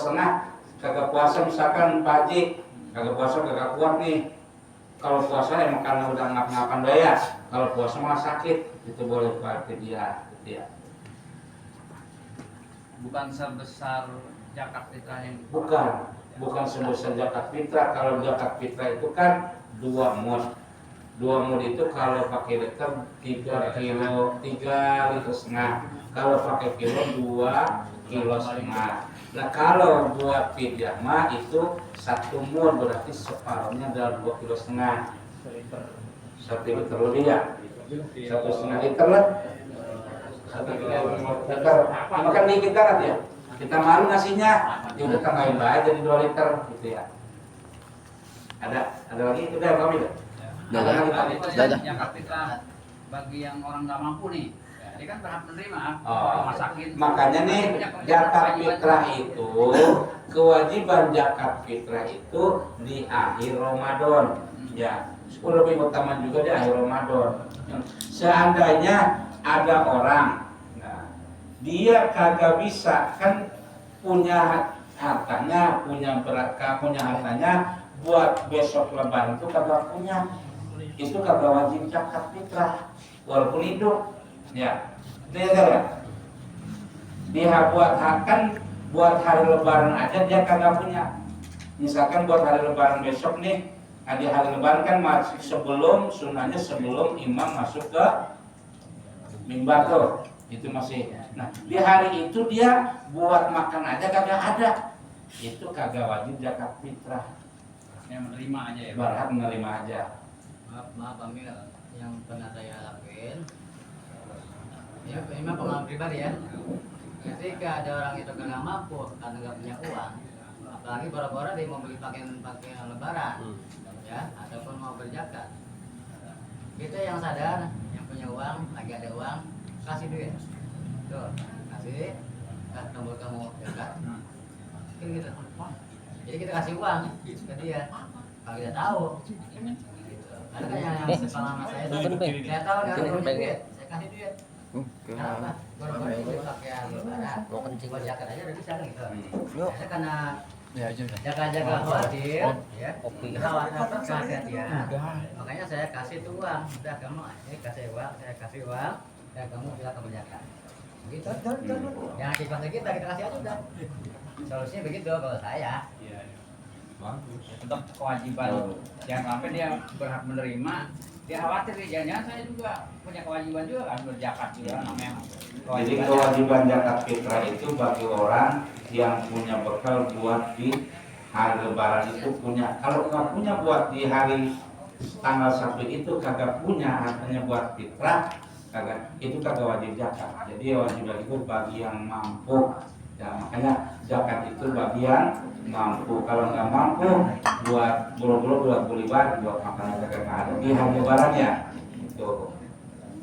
Kagak puasa misalkan pagi, kagak puasa kagak kuat nih. Kalau puasa emang karena udah ngap-ngapan bayar. Kalau puasa malah sakit, itu boleh pakai dia gitu ya. Bukan sebesar zakat fitrah yang Bukan sebesar zakat fitrah. Kalau zakat fitrah itu kan 2 mud. 2 mud itu kalau pakai liter 3,5 kilo. Kalau pakai kilo 2,5 kg. Nah kalau buat fidyah mah itu 1 mun, berarti separuhnya adalah 2,5 kg. 1 liter lebih ya, 1,5 liter lah. 1 liter, makan dikit banget ya. Kita malu nasinya, ya udah tambahin baik jadi 2 liter gitu ya. Ada lagi? Udah kami udah. Ada lagi tadi. Zakat fitrah bagi yang orang nggak mampu nih. Dia kan berhak menerima. Masakin. Makanya nih zakat fitrah itu, kewajiban zakat fitrah itu di akhir Ramadan. Ya, lebih utama juga di akhir Ramadan. Seandainya ada orang, nah, dia kagak bisa kan punya hartanya, punya berkah, punya hartanya buat besok lebaran itu kagak punya, itu kagak wajib zakat fitrah walaupun hidup. Ya, dia buat kan buat hari lebaran aja dia kagak punya. Misalkan buat hari lebaran besok nih, di hari lebaran kan masih sebelum sunahnya, sebelum imam masuk ke mimbar tuh, itu masih. Nah di hari itu dia buat makan aja kagak ada, itu kagak wajib zakat fitrah. Yang menerima aja ya. Berhak menerima aja. Maaf Amil, yang pernah saya lakuin. Ya, ini mah pengalaman pribadi ya. Ketika ada orang itu nggak mampu karena nggak punya uang, apalagi boro-boro dia mau beli pakaian lebaran, ya, ataupun mau berzakat. Kita yang sadar, yang punya uang, lagi ada uang, kasih duit. Tuh, kasih, tombol kamu zakat. Kan gitu. Jadi kita kasih uang ke dia. Kalau kita tahu, gitu. Ada kan yang sepengalaman saya tahu dia punya duit, saya kasih duit. Kenapa? Boro-boro beli pakaian lebaran, buat zakat aja udah bisa gitu. Karena karena jaga-jaga khawatir, ya, khawatir kehati-hatian. Makanya saya kasih tuh uang, udah kamu ini kasih uang, saya kasih uang, dan kamu silakan berzakat. Begitu. Yang ikhlas kita kasih aja udah. Solusinya begitu kalau saya. Untuk kewajiban yang sampai dia berhak menerima, dia khawatir nih, jangan-jangan saya juga punya kewajiban juga kan berzakat juga namanya. Jadi kewajiban zakat fitrah itu bagi orang yang punya bekal buat di hari lebaran itu punya. Kalau nggak punya buat di hari tanggal 1 itu kagak punya, artinya buat fitrah kagak, itu kagak wajib zakat. Jadi wajib itu bagi yang mampu. Ya, makanya zakat itu bagi yang mampu. Kalau nggak mampu buat buru-buru, buat beli baju, buat makanan kagak ada di hari lebaran ya. Itu.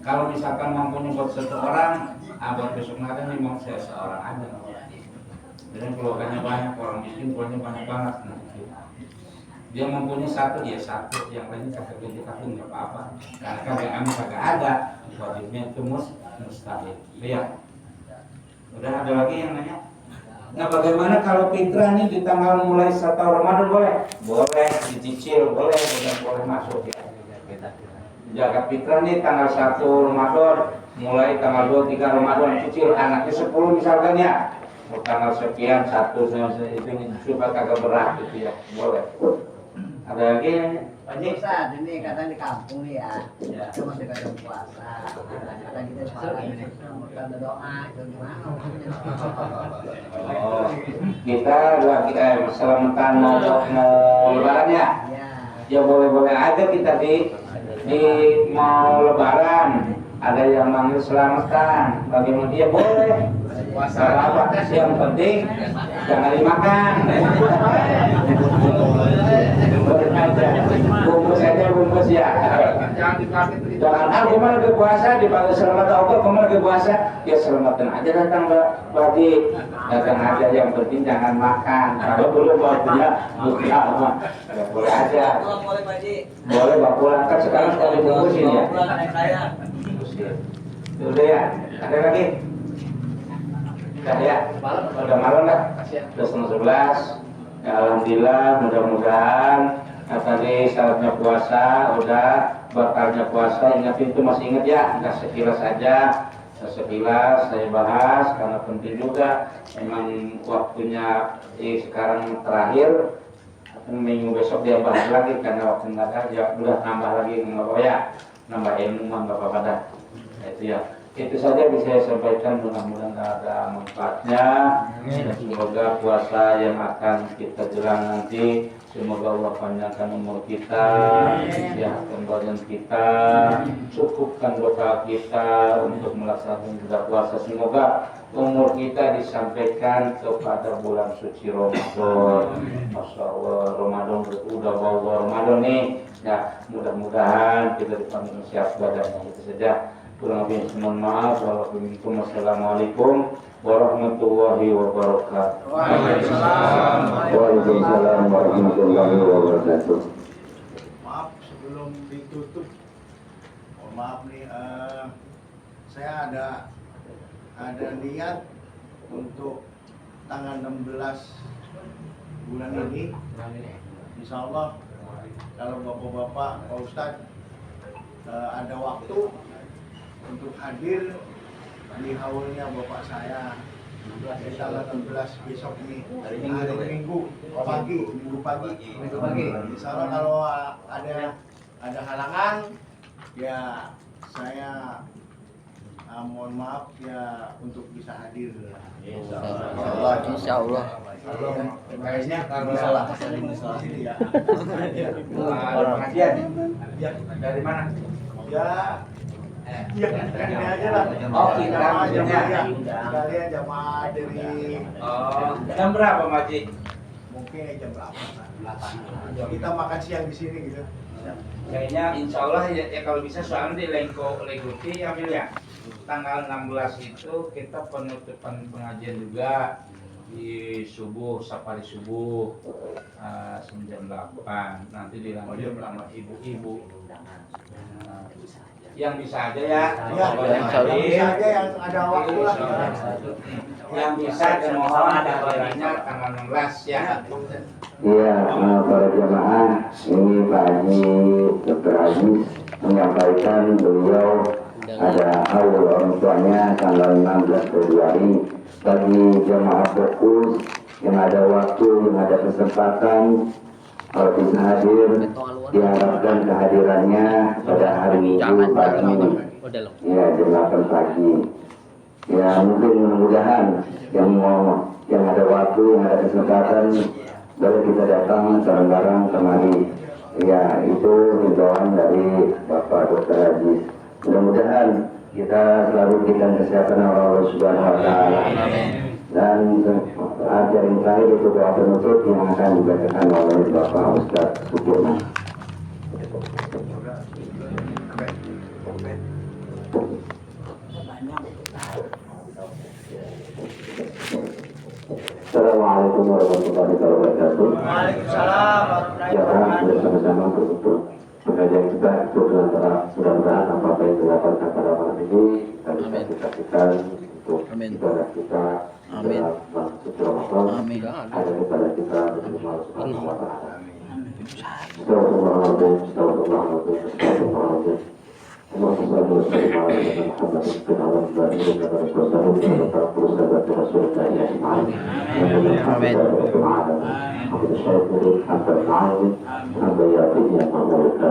Kalau misalkan mampunya buat satu orang, buat besok nanti nih mau saya seorang aja. Jadi keluarganya banyak, orang miskin keluarganya banyak banget. Nah, gitu. Dia mampunya satu, ya satu, yang lainnya kagak ganti kagak nggak apa-apa. Karena kagak ada, wajibnya itu mustahil. Lihat. Udah ada lagi yang nanya? Nah bagaimana kalau fitrah nih di tanggal mulai 1 Ramadan boleh? Boleh, dicicil boleh, boleh masuk ya. Zakat fitrah nih tanggal 1 Ramadan, mulai tanggal 2, 3 Ramadan cicil, anaknya 10 misalkan ya. Tanggal sekian, 1, itu supaya kagak berat gitu ya, boleh. Ada lagi Pak Haji? Ustaz, ini kadang di kampung nih ya, cuma dekat puasa. Kadang kita salah ini, ada doa, itu gimana? Oh, kita lagi selamatan mau lebaran ya? Ya boleh-boleh aja kita di mau lebaran. Ada yang manggil selamatan, bagaimana dia boleh. Apa yang penting jangan dimakan. Bungkus aja bungkus ya. Jangan kemana ke puasa dipakai selamat Allah, kemana ke puasa ya selamatan aja datang bagi datang aja, yang penting jangan makan. Kalau belum waktunya buka ya boleh aja. Boleh bawa pulang kan sekarang sudah dibungkusin ya. Udah ya, ada lagi? Udah ya, udah malam lah, udah setengah 11. Ya, alhamdulillah, mudah-mudahan tadi syaratnya puasa, udah bakalnya puasa, ingat itu masih ingat ya, nggak sekilas saja, sekilas saya bahas karena penting juga. Memang waktunya sekarang terakhir, minggu besok dia bahas lagi karena waktu nggak ada, ya udah nambah lagi nggak apa ya, nambah ilmu nggak apa-apa dah. Itu ya. Itu saja bisa saya sampaikan, mudah-mudahan ada manfaatnya. Dan semoga puasa yang akan kita jalan nanti, semoga Allah panjangkan umur kita, sehatkan badan kita, cukupkan doa kita untuk melaksanakan ibadah puasa. Semoga umur kita disampaikan kepada bulan suci Ramadan. Masya Allah, Ramadan udah bawa Ramadan nih. Ya, mudah-mudahan kita dipanggil siap badannya. Itu saja. Kurang lebih mohon maaf. Wassalamualaikum warahmatullahi wabarakatuh. Waalaikumsalam warahmatullahi wabarakatuh. Maaf sebelum ditutup, oh, maaf nih, saya ada niat untuk tanggal 16 bulan ini, insya Allah kalau bapak-bapak, Pak Ustadz ada waktu untuk hadir di haulnya bapak saya di tanggal 16 besok ini, hari Minggu pagi. Insya Allah kalau ada halangan ya saya mohon maaf ya untuk bisa hadir. Insya Allah. Kayaknya bisa lah di sini ya. Pengajian dari mana? Ya, ini aja lah. Oh, kita jamaah sekalian jamaah dari. Oh, jam berapa Maji? Mungkin jam berapa? Kita makan siang di sini gitu. Kayaknya insya Allah ya kalau bisa soalnya di Leguti ambil ya. Tanggal 16 itu kita penutupan pengajian juga di subuh, safari subuh jam 8. Nanti dilanjut sama ibu-ibu. Yang bisa aja ya, Yang bisa aja yang ada waktu lah. Yang bisa mohon hadirannya tanggal 16 ya. Iya, para jamaah, ini Pak Haji Dr. Aziz menyampaikan beliau ada haul orang tuanya tanggal 16 Februari. Bagi jamaah fokus yang ada waktu, yang ada kesempatan, kalau bisa hadir, diharapkan kehadirannya pada hari Minggu pagi, ya jam 8 pagi. Ya mungkin mudah-mudahan yang ada waktu, yang ada kesempatan, boleh kita datang bareng-bareng kemari. Ya itu himbauan dari Bapak Dr. Aziz. Mudah-mudahan kita selalu diberikan kesehatan oleh Allah Subhanahu Wa Taala. Dan ajaran terakhir itu doa penutup yang akan dibacakan oleh Bapak Ustadz Sudirman. Assalamualaikum warahmatullahi wabarakatuh. Waalaikumsalam. Jangan bersama-sama untuk pengajian kita itu mudah-mudahan apa yang dilakukan pada malam ini kita bisa kita untuk ibadah kita. Amin. Amin. Ada kepada kita bersama Subhanahu wa Ta'ala. Astagfirullahaladzim, astagfirullahaladzim, astagfirullahaladzim. Allahumma salli wa sallim ala Muhammadin bin Abdullah bin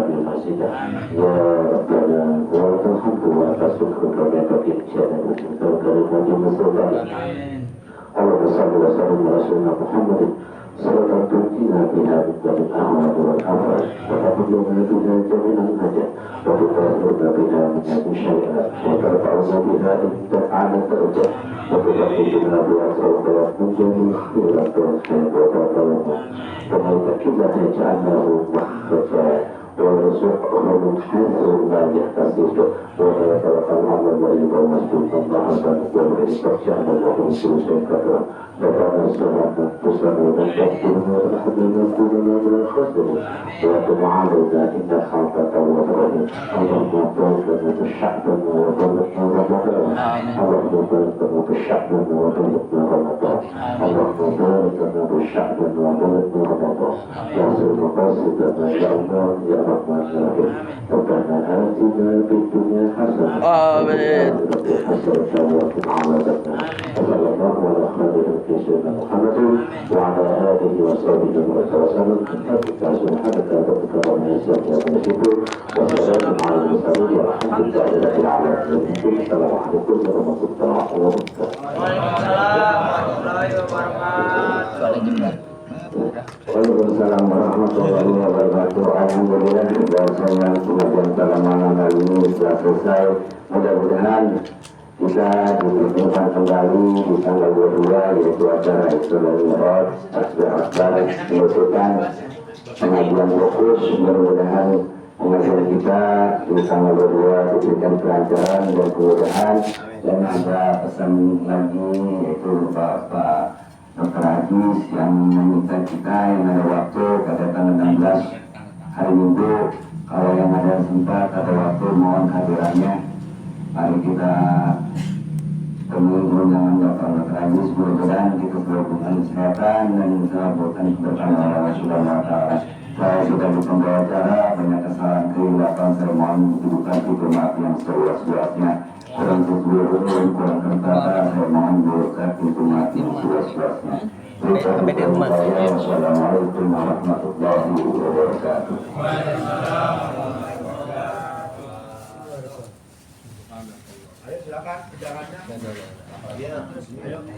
Allahumma salli wa sallim ala Rasulina Muhammadin sallallahu tu'tina biha min al-ahwal wal afat wa tabluguna biha jami'an hajat wa tutaruna biha min al-syai'at wa tarfa'una biha inda ala darajat wa tutaruna biha sawfayat menjadi khairat wa khairat wa ta'alamu wa ma'itakilah ja'alnahu mahfajat ورزقه من حيث لا يحتسب ولا يتوكل على الله ومسجد الله ولا يسترجع الله رسول شيكا وكان الصلاة تسلم ونحن ونحن كلنا من الخسر ويقوم علينا إن خافك وفرنا اللهم بارك لنا بشعبنا وبلغنا رمضان اللهم بارك لنا بشعبنا وبلغنا رمضان اللهم بارك لنا بشعبنا وبلغنا رمضان واصل مقاصدنا يا الله يا الرحمن الرحيم ربنا آتنا في الدنيا حسنة آمين. وفي الآخرة حسنة وقنا عذاب النار وصلى الله على خير سيدنا محمد وعلى آله وصحبه وسلم سبحانك ربك رب العزة عما يصفون وسلام على المرسلين والحمد لله رب العالمين السلام عليكم ورحمة الله وبركاته. Waalaikumsalam warahmatullahi wabarakatuh. Alhamdulillah bahwasanya pengajian pada malam hari ini sudah selesai. Mudah-mudahan bisa dipertemukan kembali di tanggal 22 yaitu acara Isra Mi'raj Akbar menyusulkan pengajian fokus. Mudah-mudahan pengajian kita di tanggal 22 diberikan pelajaran dan kemudahan. Dan ada pesan lagi yaitu Bapak Dr. Ajis yang meminta kita yang ada waktu pada tanggal 16 hari Minggu, kalau yang ada sempat ada waktu mohon hadirannya. Mari kita temui undangan Bapak Dr. Ajis, mudah-mudahan kita berhubungan kesehatan dan keselamatan bersama Allah Subhanahu wa Ta'ala. Saya sudah di pembawa acara, banyak kesalahan kehilapan, saya mohon dibuka pintu maaf yang seluas-luasnya. Kurang sesuai dan kurang tertata, saya mohon dibuka pintu maaf yang seluas-luasnya. Wassalamualaikum warahmatullahi wabarakatuh. Ayo silakan, undangannya. Iya, ayo.